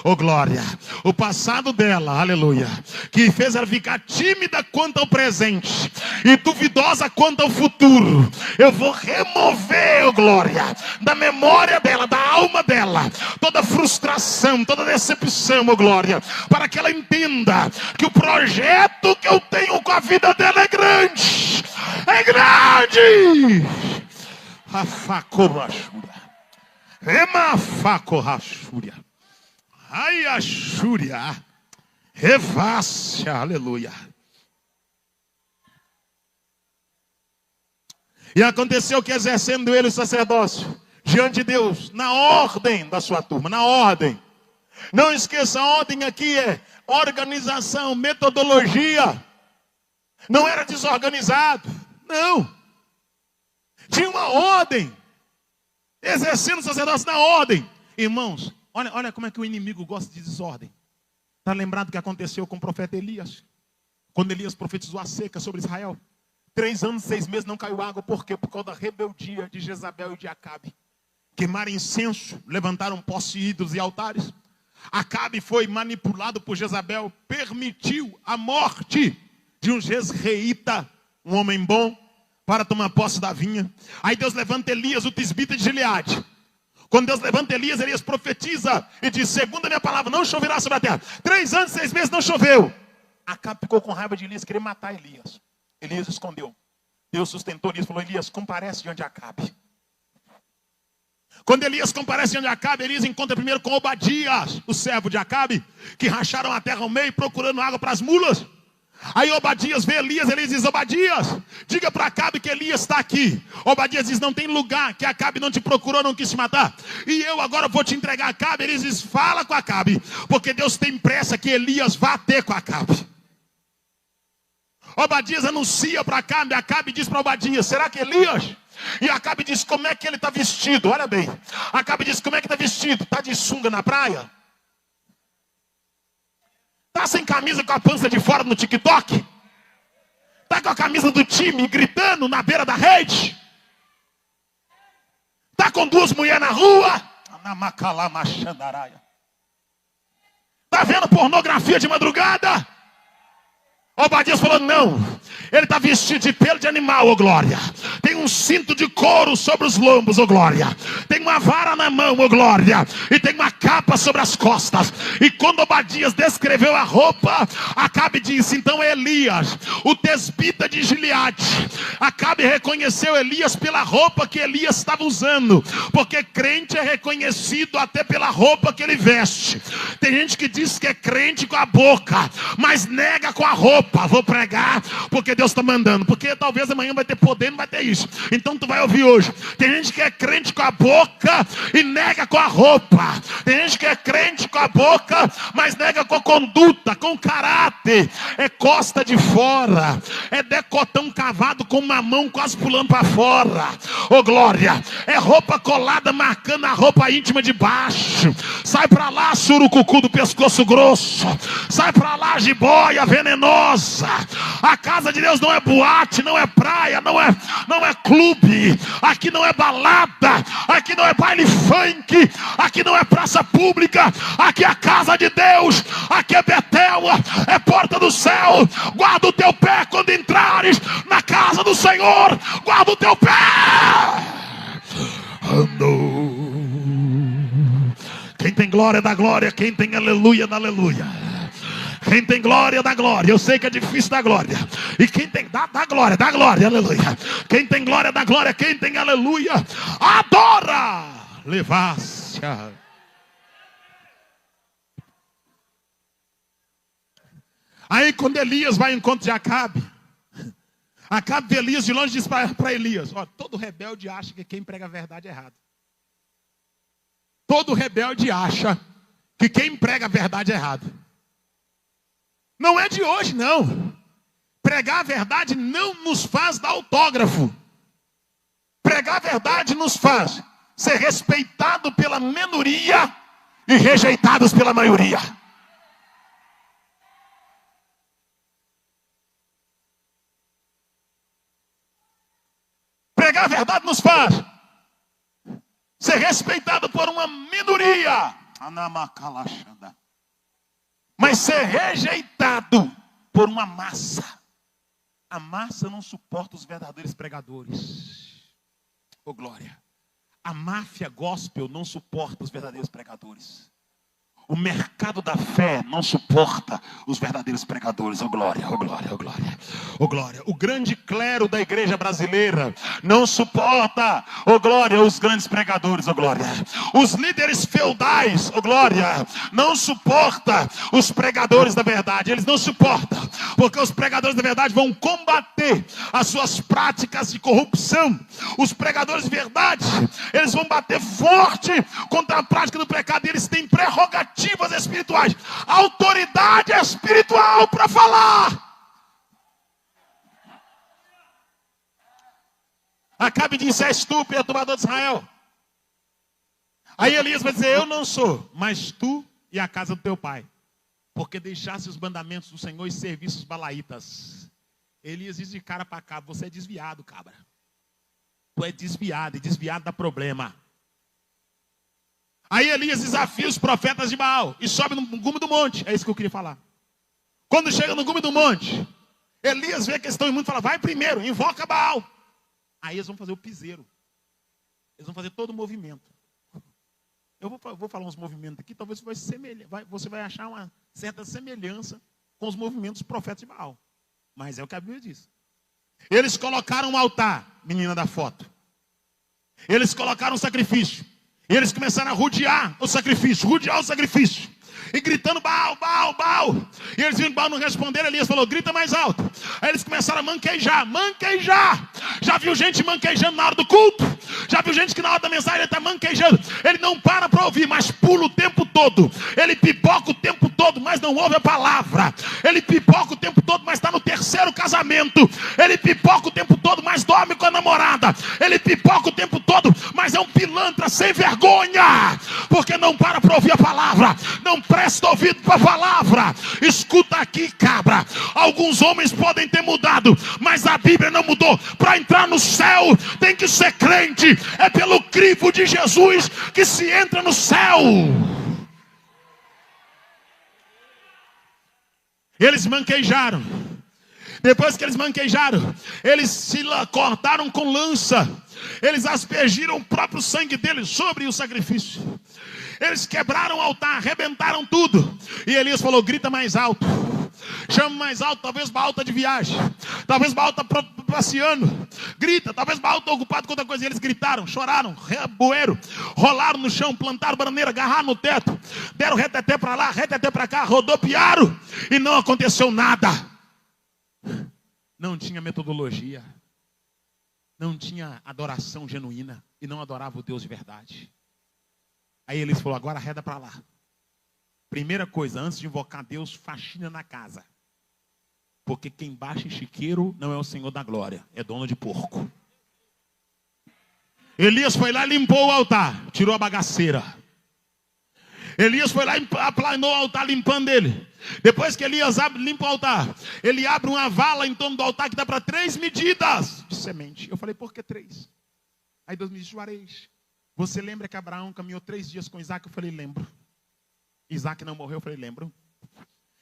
Ó glória. O passado dela, aleluia, que fez ela ficar tímida quanto ao presente e duvidosa quanto ao futuro. Eu vou remover, ó glória, da memória dela, da alma dela, toda frustração, toda decepção, ó glória, para que ela entenda que o projeto que eu tenho com a vida dela é grande. É grande. Afacorachura. Emafacorachura. Ai, Axúria. Revácia. Aleluia. E aconteceu que, exercendo ele o sacerdócio diante de Deus, na ordem da sua turma, na ordem. Não esqueça, a ordem aqui é organização, metodologia. Não era desorganizado. Não. Tinha uma ordem. Exercendo o sacerdócio na ordem. Irmãos, olha como é que o inimigo gosta de desordem. Está lembrado o que aconteceu com o profeta Elias? Quando Elias profetizou a seca sobre Israel. 3 anos e 6 meses não caiu água. Por quê? Por causa da rebeldia de Jezabel e de Acabe. Queimaram incenso, levantaram postes, ídolos e altares. Acabe foi manipulado por Jezabel. Permitiu a morte de um jezreíta, um homem bom, para tomar posse da vinha. Aí Deus levanta Elias, o tisbita de Gileade. Quando Deus levanta Elias, Elias profetiza e diz, segundo a minha palavra, não choverá sobre a terra. 3 anos e 6 meses não choveu. Acabe ficou com raiva de Elias, queria matar Elias. Elias escondeu. Deus sustentou Elias, falou, Elias, comparece diante de Acabe. Quando Elias comparece diante de Acabe, Elias encontra primeiro com Obadias, o servo de Acabe, que racharam a terra ao meio, procurando água para as mulas. Aí Obadias vê Elias, ele diz, Obadias, diga para Acabe que Elias está aqui. Obadias diz, não tem lugar, que Acabe não te procurou, não quis te matar. E eu agora vou te entregar a Acabe. Ele diz, fala com Acabe, porque Deus tem pressa que Elias vá ter com Acabe. Obadias anuncia para Acabe, Acabe diz para Obadias, será que Elias? E Acabe diz, como é que ele está vestido? Olha bem, Acabe diz, como é que está vestido? Está de sunga na praia? Está sem camisa com a pança de fora no TikTok? Está com a camisa do time gritando na beira da rede? Está com 2 mulheres na rua? Está vendo pornografia de madrugada? Obadias falou, não, ele está vestido de pelo de animal, ô glória. Tem um cinto de couro sobre os lombos, ô glória. Tem uma vara na mão, ô glória. E tem uma capa sobre as costas. E quando Obadias descreveu a roupa, Acabe disse, então é Elias, o tesbita de Gileade. Acabe reconheceu Elias pela roupa que Elias estava usando. Porque crente é reconhecido até pela roupa que ele veste. Tem gente que diz que é crente com a boca, mas nega com a roupa. Vou pregar porque Deus está mandando, porque talvez amanhã vai ter poder, não vai ter isso. Então tu vai ouvir hoje. Tem gente que é crente com a boca e nega com a roupa. Tem gente que é crente com a boca, mas nega com a conduta, com caráter. É costa de fora, é decotão cavado com uma mão quase pulando para fora. Ô glória, é roupa colada marcando a roupa íntima de baixo. Sai para lá, surucucu do pescoço grosso. Sai para lá, jiboia venenosa. A casa de Deus não é boate, não é praia, não é clube. Aqui não é balada, aqui não é baile funk, aqui não é praça pública, aqui é a casa de Deus, aqui é Betel, é porta do céu. Guarda o teu pé quando entrares na casa do Senhor, guarda o teu pé. Quem tem glória dá glória, quem tem aleluia dá aleluia. Quem tem glória, dá glória. Eu sei que é difícil dar glória. E quem tem, dá glória, aleluia. Quem tem glória, dá glória. Quem tem aleluia, adora. Levácia. Aí quando Elias vai ao encontro de Acabe, Acabe vê Elias de longe e diz para Elias: ó, todo rebelde acha que quem prega a verdade é errado. Todo rebelde acha que quem prega a verdade é errado. Não é de hoje, não. Pregar a verdade não nos faz dar autógrafo. Pregar a verdade nos faz ser respeitado pela minoria e rejeitados pela maioria. Pregar a verdade nos faz ser respeitado por uma minoria, mas ser rejeitado por uma massa. A massa não suporta os verdadeiros pregadores. Oh glória. A máfia gospel não suporta os verdadeiros pregadores. O mercado da fé não suporta os verdadeiros pregadores. Oh glória, oh glória, oh glória, oh glória. O grande clero da igreja brasileira não suporta, oh glória, os grandes pregadores. Oh glória. Os líderes feudais, oh glória, não suporta os pregadores da verdade. Eles não suportam, porque os pregadores da verdade vão combater as suas práticas de corrupção. Os pregadores de verdade, eles vão bater forte contra a prática do pecado. E eles têm prerrogativas espirituais, autoridade espiritual para falar. Acabe disse: és tu, perturbador de Israel. Aí Elias vai dizer: eu não sou, mas tu e a casa do teu pai, porque deixaste os mandamentos do Senhor e serviços os balaitas. Elias diz de cara para cá: você é desviado, cabra. Tu é desviado, e desviado dá problema. Aí Elias desafia os profetas de Baal e sobe no gume do monte. É isso que eu queria falar. Quando chega no gume do monte, Elias vê que eles estão imundos e fala: vai primeiro, invoca Baal. Aí eles vão fazer o piseiro. Eles vão fazer todo o movimento. Eu vou falar uns movimentos aqui, talvez você vai achar uma certa semelhança com os movimentos dos profetas de Baal. Mas é o que a Bíblia diz. Eles colocaram um altar, menina da foto. Eles colocaram um sacrifício. E eles começaram a rodear o sacrifício. E gritando: Baal, Baal, Baal. E eles viram que Baal não responder. Elias falou: grita mais alto. Aí eles começaram a manquejar. Já viu gente manquejando na hora do culto? Já viu gente que na hora da mensagem ele está manquejando? Ele não para ouvir, mas pula o tempo todo. Ele pipoca o tempo todo, mas não ouve a palavra. Ele pipoca o tempo todo, mas está no terceiro casamento. Ele pipoca o tempo todo, mas dorme com a namorada. Ele pipoca o tempo todo, mas é um pilantra sem vergonha, porque não para ouvir a palavra. Não presta ouvido para a palavra. Escuta aqui, cabra. Alguns homens podem ter mudado, mas a Bíblia não mudou. Para entrar no céu tem que ser crente. É pelo crivo de Jesus que se entra no céu. Eles manquejaram. Depois que eles manquejaram, eles se cortaram com lança. Eles aspergiram o próprio sangue deles sobre o sacrifício. Eles quebraram o altar, arrebentaram tudo. E Elias falou: grita mais alto. Chama mais alto. Talvez Baal está de viagem. Talvez Baal está passeando. Grita. Talvez Baal está ocupado com outra coisa. E eles gritaram, choraram, reboeram, rolaram no chão, plantaram bananeira, agarraram no teto, deram reteté para lá, reteté para cá, rodopiaram. E não aconteceu nada. Não tinha metodologia. Não tinha adoração genuína. E não adorava o Deus de verdade. Aí Elias falou: agora arreda para lá. Primeira coisa, antes de invocar Deus, faxina na casa. Porque quem baixa em chiqueiro não é o Senhor da glória, é dono de porco. Elias foi lá e limpou o altar, tirou a bagaceira. Elias foi lá e aplanou o altar, limpando ele. Depois que Elias limpa o altar, ele abre uma vala em torno do altar que dá para 3 medidas de semente. Eu falei: por que 3? Aí Deus me disse: o areis. Você lembra que Abraão caminhou 3 dias com Isaac? Eu falei, lembro. Isaac não morreu? Eu falei, lembro.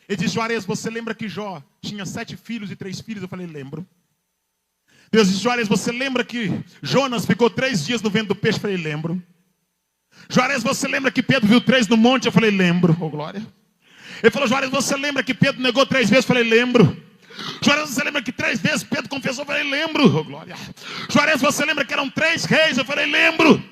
Ele disse, Juarez, você lembra que Jó tinha 7 filhos e 3 filhos? Eu falei, lembro. Deus disse, Juarez, você lembra que Jonas ficou 3 dias no ventre do peixe? Eu falei, lembro. Juarez, você lembra que Pedro viu 3 no monte? Eu falei, lembro. Oh, glória. Ele falou, Juarez, você lembra que Pedro negou 3 vezes? Eu falei, lembro. Juarez, você lembra que 3 vezes Pedro confessou? Eu falei, lembro. Oh, glória. Juarez, você lembra que eram 3 reis? Eu falei, lembro.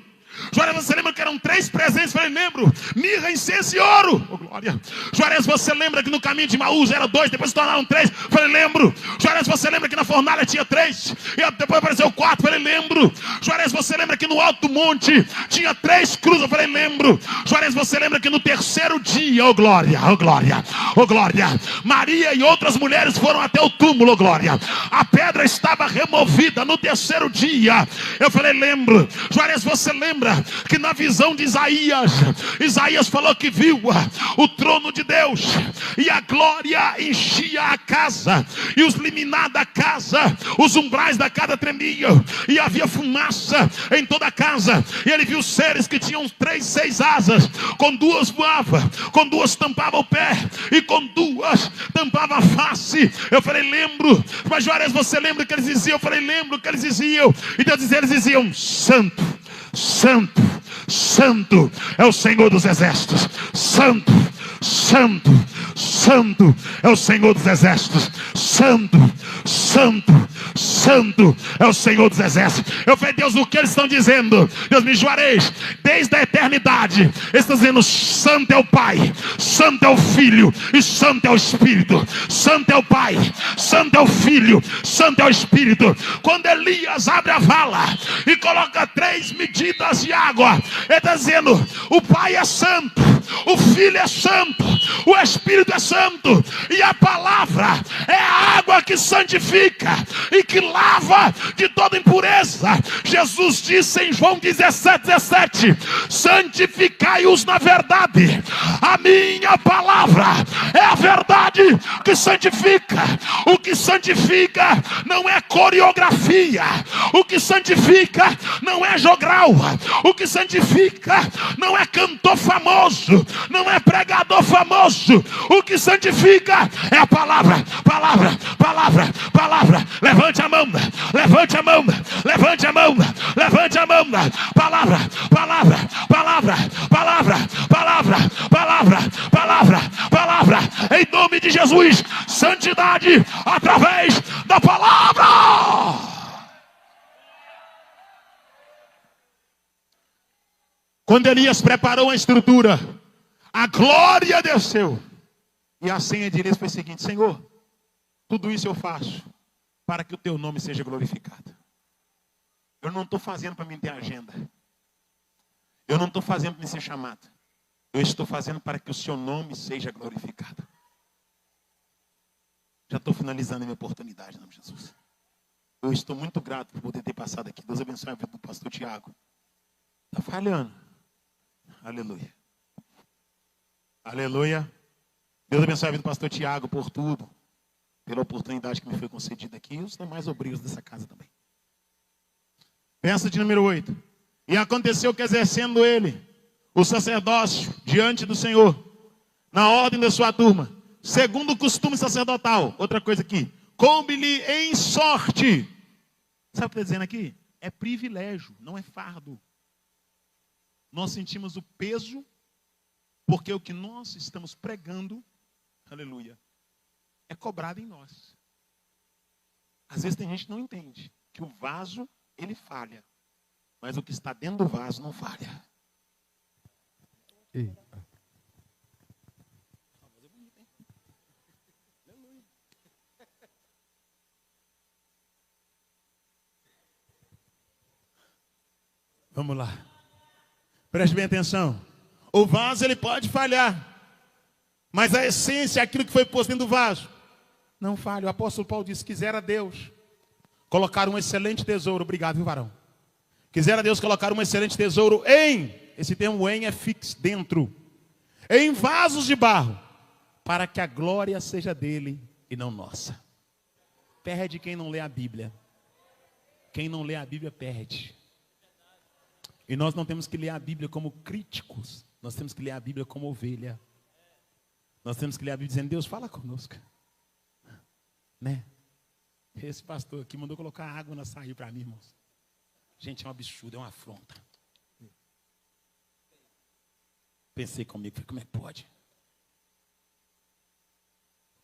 Juarez, você lembra que eram 3 presentes? Eu falei, lembro. Mirra, incenso e ouro. Oh, glória. Juarez, você lembra que no caminho de Maús era 2, depois se tornaram 3? Eu falei, lembro. Juarez, você lembra que na fornalha tinha 3 e depois apareceu 4? Eu falei, lembro. Juarez, você lembra que no alto do monte tinha 3 cruzes? Eu falei, lembro. Juarez, você lembra que no 3º dia, oh glória, oh glória, oh glória, Maria e outras mulheres foram até o túmulo, oh glória. A pedra estava removida no 3º dia. Eu falei, lembro. Juarez, você lembra que na visão de Isaías falou que viu o trono de Deus e a glória enchia a casa e os liminar da casa, os umbrais da casa tremiam e havia fumaça em toda a casa, e ele viu seres que tinham 6 asas, com 2 voava, com 2 tampava o pé e com 2 tampava a face. Eu falei, lembro. Mas Juarez, você lembra que eles diziam? Eu falei, lembro que eles diziam. E Deus dizia, eles diziam, santo, santo, santo é o Senhor dos exércitos. Santo, santo, santo é o Senhor dos exércitos. Santo, santo, santo é o Senhor dos exércitos. Eu falei, Deus, o que eles estão dizendo? Deus me Juarez, desde a eternidade eles estão dizendo, santo é o Pai, santo é o Filho e santo é o Espírito. Santo é o Pai, santo é o Filho, santo é o Espírito. Quando Elias abre a vala e coloca 3 medidas de água, ele está dizendo, o Pai é santo, o Filho é santo, o Espírito é santo, e a palavra é a água que santifica e que lava de toda impureza. Jesus disse em João 17:17, santificai-os na verdade, a minha palavra é a verdade que santifica. O que santifica não é coreografia, o que santifica não é jogral, o que santifica não é cantor famoso, não é pregador famoso. O que santifica é a palavra, palavra, palavra, palavra. Levante a mão, levante a mão, levante a mão, levante a mão. Palavra, palavra, palavra, palavra, palavra, palavra, palavra, palavra. Em nome de Jesus, santidade através da palavra. Quando Elias preparou a estrutura, a glória desceu. E a senha de Elias foi a seguinte: Senhor, tudo isso eu faço para que o teu nome seja glorificado. Eu não estou fazendo para mim ter agenda. Eu não estou fazendo para me ser chamado. Eu estou fazendo para que o seu nome seja glorificado. Já estou finalizando a minha oportunidade, em nome de Jesus. Eu estou muito grato por poder ter passado aqui. Deus abençoe a vida do pastor Tiago. Está falhando. Aleluia. Aleluia. Deus abençoe a vida do pastor Tiago por tudo. Pela oportunidade que me foi concedida aqui. E os demais obreiros dessa casa também. Peça de número 8. E aconteceu que exercendo ele o sacerdócio diante do Senhor, na ordem da sua turma, segundo o costume sacerdotal. Outra coisa aqui. Coube-lhe em sorte. Sabe o que está dizendo aqui? É privilégio, não é fardo. Nós sentimos o peso, porque o que nós estamos pregando, aleluia, é cobrado em nós. Às vezes tem gente que não entende que o vaso, ele falha, mas o que está dentro do vaso não falha. Vamos lá. Preste bem atenção. O vaso ele pode falhar, mas a essência, aquilo que foi posto dentro do vaso, não falha. O apóstolo Paulo disse: quisera Deus colocar um excelente tesouro. Obrigado, viu, varão? Quisera Deus colocar um excelente tesouro em, esse termo em é fixo, dentro, em vasos de barro, para que a glória seja dele e não nossa. Perde quem não lê a Bíblia. Quem não lê a Bíblia perde. E nós não temos que ler a Bíblia como críticos. Nós temos que ler a Bíblia como ovelha. Nós temos que ler a Bíblia dizendo, Deus, fala conosco. Né? Esse pastor aqui mandou colocar água no açaí para mim, irmãos. Gente, é um absurdo, é uma afronta. Pensei comigo, como é que pode?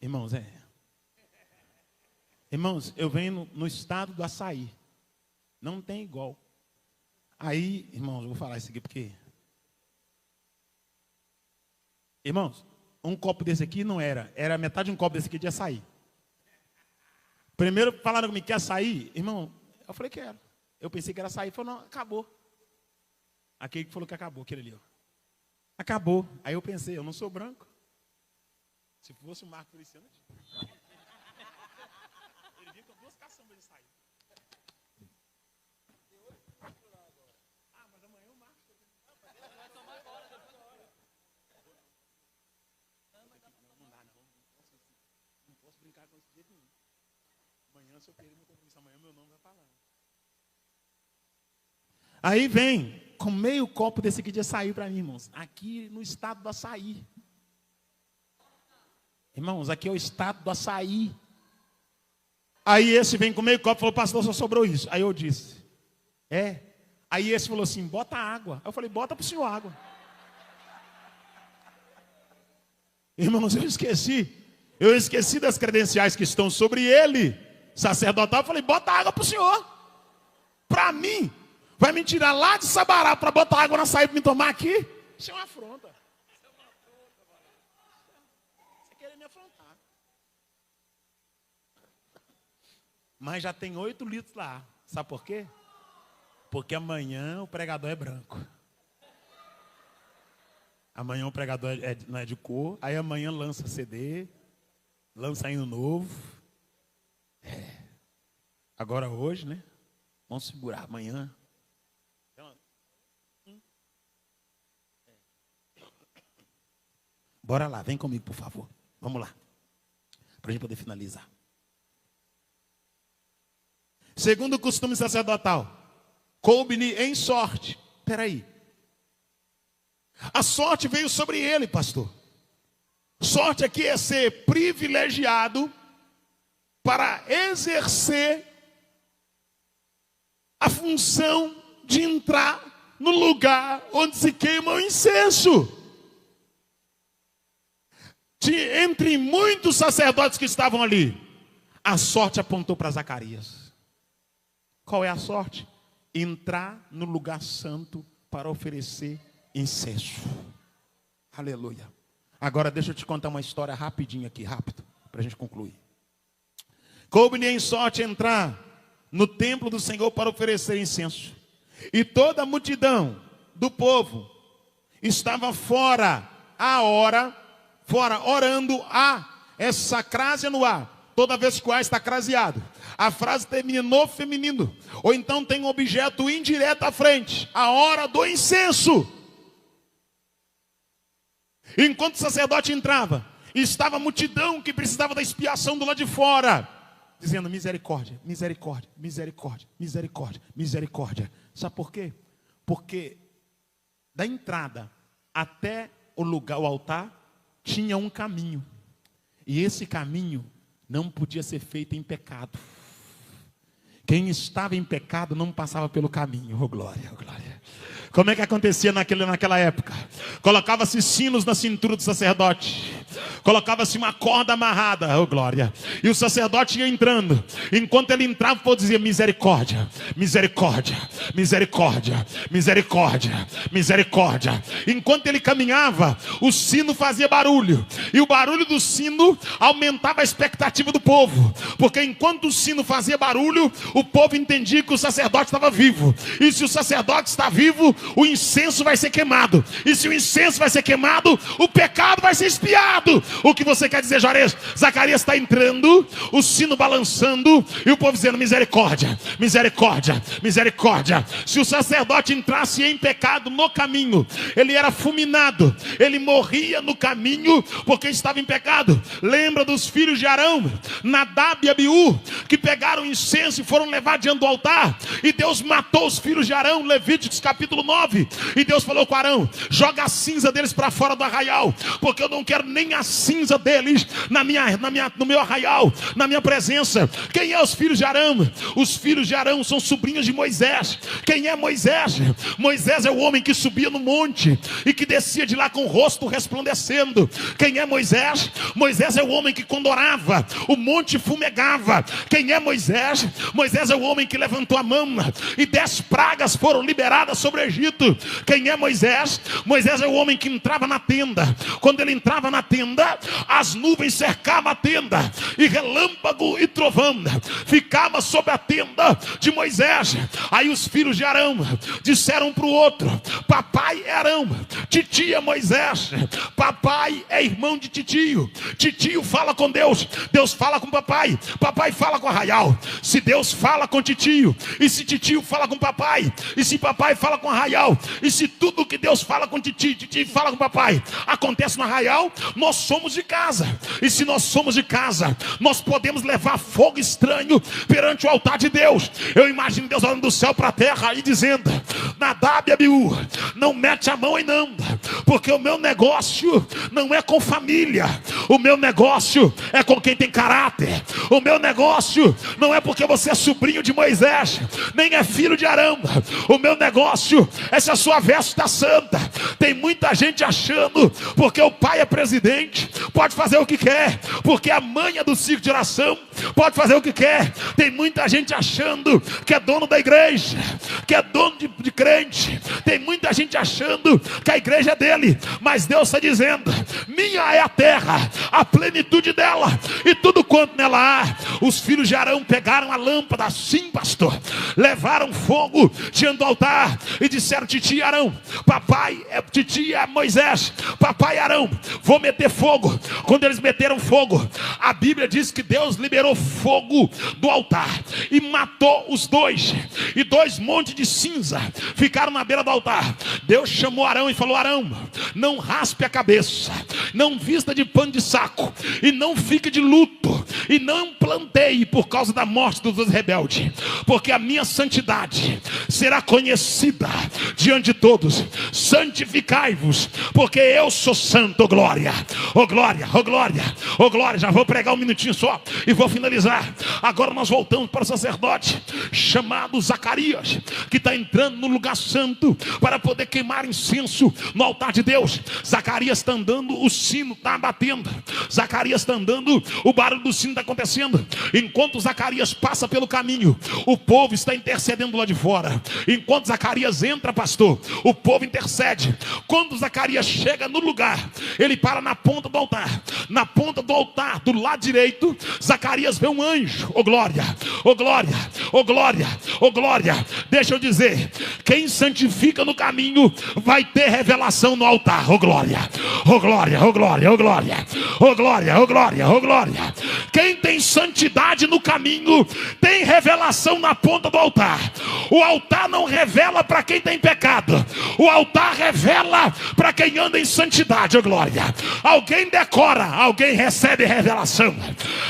Irmãos, Irmãos, eu venho no estado do açaí. Não tem igual. Aí, irmãos, eu vou falar isso aqui porque... Irmãos, um copo desse aqui não era. Era metade de um copo desse aqui de açaí. Primeiro falaram comigo, quer açaí? Irmão, eu falei, quero. Eu pensei que era açaí. Falei, não, acabou. Aquele que falou que acabou, aquele ali, ó. Acabou. Aí eu pensei, eu não sou branco. Se fosse o Marco Feliciano, ele vinha com 2 caçambas de açaí. Ah, mas amanhã o Marco vai tomar agora. Não dá, não. Não posso brincar com esse jeito nenhum. Amanhã, se eu perder meu compromisso, amanhã meu nome vai falar. Aí vem com meio copo desse aqui de açaí para mim, irmãos. Aqui no estado do açaí. Irmãos, aqui é o estado do açaí. Aí esse vem com meio copo e falou, pastor, só sobrou isso. Aí eu disse, Aí esse falou assim, bota água. Aí eu falei, bota para o senhor água. Irmãos, eu esqueci das credenciais que estão sobre ele, sacerdotal. Eu falei, bota água para o senhor. Para mim, vai me tirar lá de Sabará para botar água na açaí para me tomar aqui? Isso é uma afronta. Você querer me afrontar. Mas já tem 8 litros lá. Sabe por quê? Porque amanhã o pregador é branco. Amanhã o pregador não é de cor. Aí amanhã lança CD. Lança hino novo. Agora hoje, né? Vamos segurar amanhã. Bora lá, vem comigo, por favor. Vamos lá. Para a gente poder finalizar. Segundo o costume sacerdotal, coube-lhe em sorte. Espera aí. A sorte veio sobre ele, pastor. Sorte aqui é ser privilegiado para exercer a função de entrar no lugar onde se queima o incenso. Entre muitos sacerdotes que estavam ali, a sorte apontou para Zacarias. Qual é a sorte? Entrar no lugar santo para oferecer incenso. Aleluia. Agora deixa eu te contar uma história rapidinho aqui, rápido, para a gente concluir. Coube-lhe em sorte entrar no templo do Senhor para oferecer incenso. E toda a multidão do povo estava fora, orando essa crase no ar. Toda vez que o ar está craseado, a frase termina no feminino. Ou então tem um objeto indireto à frente. A hora do incenso. Enquanto o sacerdote entrava, estava a multidão que precisava da expiação do lado de fora, dizendo misericórdia, misericórdia, misericórdia, misericórdia, misericórdia. Sabe por quê? Porque da entrada até o lugar, o altar, tinha um caminho. E esse caminho não podia ser feito em pecado. Quem estava em pecado não passava pelo caminho. Oh glória, oh glória. Como é que acontecia naquela época? Colocava-se sinos na cintura do sacerdote. Colocava-se uma corda amarrada, oh glória. E o sacerdote ia entrando. Enquanto ele entrava, o povo dizia misericórdia, misericórdia, misericórdia, misericórdia, misericórdia. Enquanto ele caminhava, o sino fazia barulho. E o barulho do sino aumentava a expectativa do povo. Porque enquanto o sino fazia barulho, o povo entendia que o sacerdote estava vivo. E se o sacerdote está vivo, o incenso vai ser queimado. E se o incenso vai ser queimado, o pecado vai ser expiado. O que você quer dizer, Juarez? Zacarias está entrando, o sino balançando, e o povo dizendo misericórdia, misericórdia, misericórdia. Se o sacerdote entrasse em pecado no caminho, ele era fulminado, ele morria no caminho, porque estava em pecado. Lembra dos filhos de Arão, Nadab e Abiú, que pegaram incenso e foram levar diante do altar, e Deus matou os filhos de Arão. Levíticos capítulo 9. E Deus falou com Arão: joga a cinza deles para fora do arraial, porque eu não quero nem a cinza deles no meu arraial, na minha presença. Quem é os filhos de Arão? Os filhos de Arão são sobrinhos de Moisés. Quem é Moisés? Moisés é o homem que subia no monte e que descia de lá com o rosto resplandecendo. Quem é Moisés? Moisés é o homem que quando orava, o monte fumegava. Quem é Moisés? Moisés é o homem que levantou a mão e 10 pragas foram liberadas sobre o Egito. Quem é Moisés? Moisés é o homem que entrava na tenda. Quando ele entrava na tenda, as nuvens cercavam a tenda, e relâmpago e trovão ficava sobre a tenda de Moisés. Aí os filhos de Arão disseram um para o outro: papai é Arão, titio é Moisés. Papai é irmão de titio. Titio fala com Deus, Deus fala com papai, papai fala com arraial. Se Deus fala com titio, e se titio fala com papai, e se papai fala com arraial, e se tudo que Deus fala com titio, titio fala com papai, acontece no arraial, nós somos de casa. E se nós somos de casa, nós podemos levar fogo estranho perante o altar de Deus. Eu imagino Deus olhando do céu para a terra e dizendo: Nadab e Abiú, não mete a mão em não, porque o meu negócio não é com família, o meu negócio é com quem tem caráter. O meu negócio não é porque você é sobrinho de Moisés, nem é filho de Arão. O meu negócio é se a sua veste está santa. Tem muita gente achando, porque o pai é presidente, pode fazer o que quer, porque a mãe é do ciclo de oração, pode fazer o que quer. Tem muita gente achando que é dono da igreja, que é dono de crente. Tem muita gente achando que a igreja é dele, mas Deus está dizendo: minha é a terra, a plenitude dela e tudo quanto nela há. Os filhos de Arão pegaram a lâmpada, sim, pastor, levaram fogo diante do altar e disseram: titio Arão, papai é titio é Moisés, papai Arão, vou meter fogo. Quando eles meteram fogo, a Bíblia diz que Deus liberou fogo do altar e matou os dois, e 2 montes de cinza ficaram na beira do altar. Deus chamou Arão e falou: Arão, não raspe a cabeça, não vista de pano de saco, e não fique de luto, e não planteie por causa da morte dos rebeldes, porque a minha santidade será conhecida diante de todos. Santificai-vos, porque eu sou santo. Oh glória, oh glória, oh glória, oh glória. Já vou pregar um minutinho só e vou finalizar. Agora nós voltamos para o sacerdote chamado Zacarias, que está entrando no lugar santo para poder queimar incenso no altar de Deus. Zacarias está andando, o sino está batendo. Zacarias está andando, o barulho do sino está acontecendo. Enquanto Zacarias passa pelo caminho, o povo está intercedendo lá de fora. Enquanto Zacarias entra, pastor, o povo intercede. Quando Zacarias chega no lugar, ele para na ponta do altar. Na ponta do altar, do lado direito, Zacarias vê um anjo. Oh glória, oh glória, oh glória, oh glória. Deixa eu dizer, quem santifica no caminho vai ter revelação no altar. Oh glória, oh glória, oh glória, oh glória, oh glória, oh glória, oh glória. Quem tem santidade no caminho tem revelação na ponta do altar. O altar não revela para quem tem pecado, o altar revela para quem anda em santidade. Oh glória. Alguém decora, alguém recebe revelação.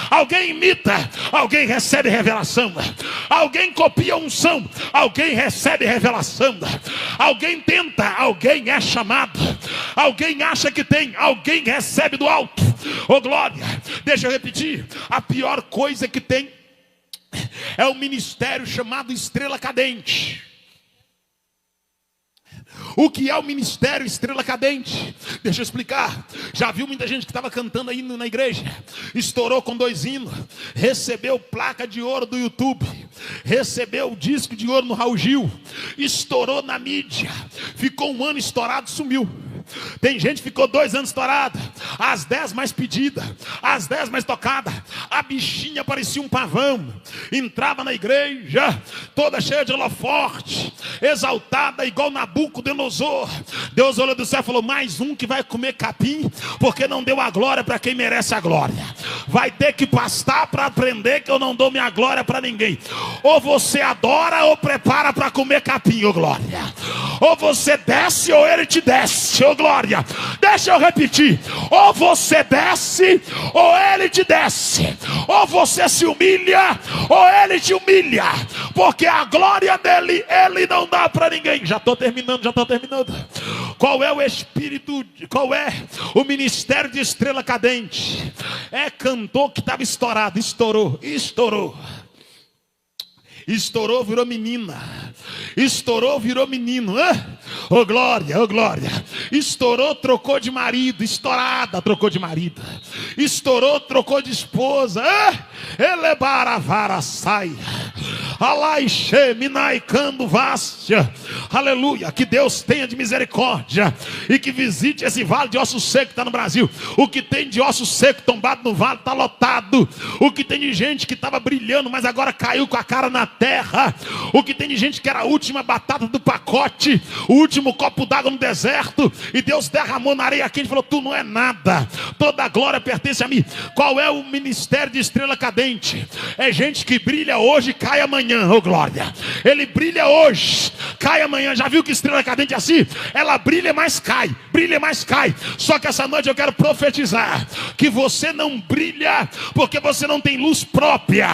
Alguém imita, alguém recebe revelação. Alguém copia unção, alguém recebe revelação. Alguém tenta, alguém é chamado. Alguém acha que tem, alguém recebe do alto. Oh glória. Deixa eu repetir, a pior coisa que tem é o ministério chamado Estrela Cadente. O que é o ministério Estrela Cadente? Deixa eu explicar. Já viu muita gente que estava cantando aí na igreja, estourou com 2 hinos, recebeu placa de ouro do YouTube, recebeu disco de ouro no Raul Gil, estourou na mídia, ficou 1 ano estourado, sumiu. Tem gente que ficou 2 anos estourada, as 10 mais pedidas, as 10 mais tocadas. A bichinha parecia um pavão, entrava na igreja toda cheia de holoforte, exaltada igual Nabucodonosor. Deus olhou do céu e falou: mais um que vai comer capim, porque não deu a glória para quem merece a glória. Vai ter que pastar para aprender que eu não dou minha glória para ninguém. Ou você adora ou prepara para comer capim. Oh glória, Ou você desce ou ele te desce. Ô glória. Deixa eu repetir. Ou você desce ou ele te desce. Ou você se humilha ou ele te humilha. Porque a glória dele, ele não dá para ninguém. Já estou terminando. Qual é o espírito, qual é o ministério de estrela cadente? É cantor que estava estourado, estourou. Estourou, virou menina. Estourou, virou menino. Ô glória, ô glória. Estourou, trocou de marido. Estourada, trocou de marido. Estourou, trocou de esposa. Elebaravara sai. Alaixe, minaicando vácia. Aleluia. Que Deus tenha de misericórdia e que visite esse vale de osso seco que está no Brasil. O que tem de osso seco tombado no vale está lotado. O que tem de gente que estava brilhando, mas agora caiu com a cara na terra. O que tem de gente que era a última batata do pacote, o último copo d'água no deserto, e Deus derramou na areia quente e falou: tu não é nada, toda a glória pertence a mim. Qual é o ministério de estrela cadente? É gente que brilha hoje e cai amanhã. Ô glória. Ele brilha hoje, cai amanhã. Já viu que estrela cadente é assim? Ela brilha, mas cai, brilha, mas cai. Só que essa noite eu quero profetizar que você não brilha porque você não tem luz própria,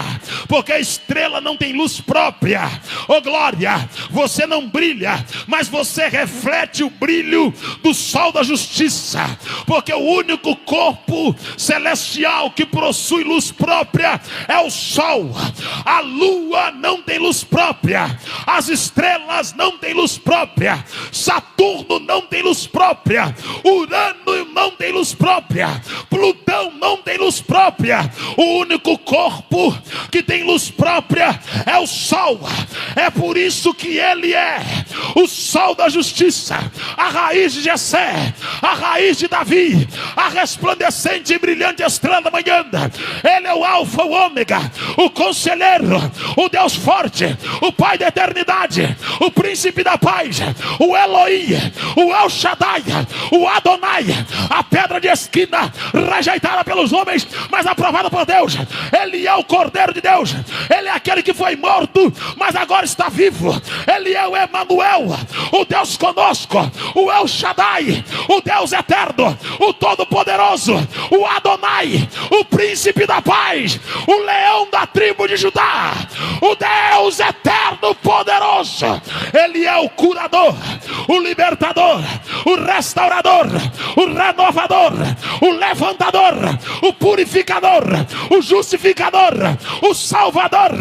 porque a estrela não tem luz própria. Ô glória. Você não brilha, mas você reflete o brilho do sol da justiça, porque o único corpo celestial que possui luz própria é o sol. A lua não tem luz própria, as estrelas não têm luz própria, Saturno não tem luz própria, Urano não tem luz própria, Plutão não tem luz própria. O único corpo que tem luz própria é o sol. É por isso que ele é o sol da justiça, a raiz de Jessé, a raiz de Davi, a resplandecente e brilhante estrela da manhã. Ele é o alfa, o ômega, o conselheiro, o Deus forte, o Pai da eternidade, o príncipe da paz, o Elohim, o El Shaddai, o Adonai, a pedra de esquina, rejeitada pelos homens, mas aprovada por Deus. Ele é o Cordeiro de Deus. Ele é aquele que foi morto, mas agora está vivo. Ele é o Emanuel, o Deus conosco, o El Shaddai, o Deus eterno, o Todo-Poderoso, o Adonai, o príncipe da paz, o leão da tribo de Judá, o Deus eterno poderoso. Ele é o curador, o libertador, o restaurador, o renovador, o levantador, o purificador, o justificador, o salvador,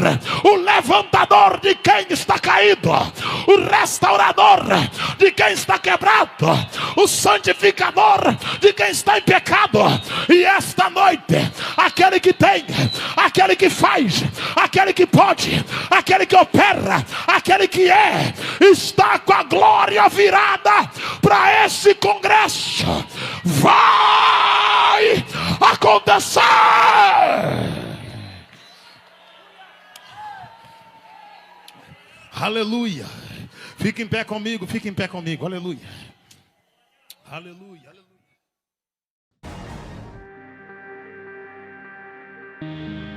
o levantador de quem está caído, o restaurador de quem está quebrado, o santificador de quem está em pecado. E esta noite, aquele que tem, aquele que faz, aquele que pode, aquele que opera, aquele que é, está com a glória virada para esse congresso. Vai acontecer. Aleluia. Fique em pé comigo, fique em pé comigo. Aleluia. Aleluia, aleluia.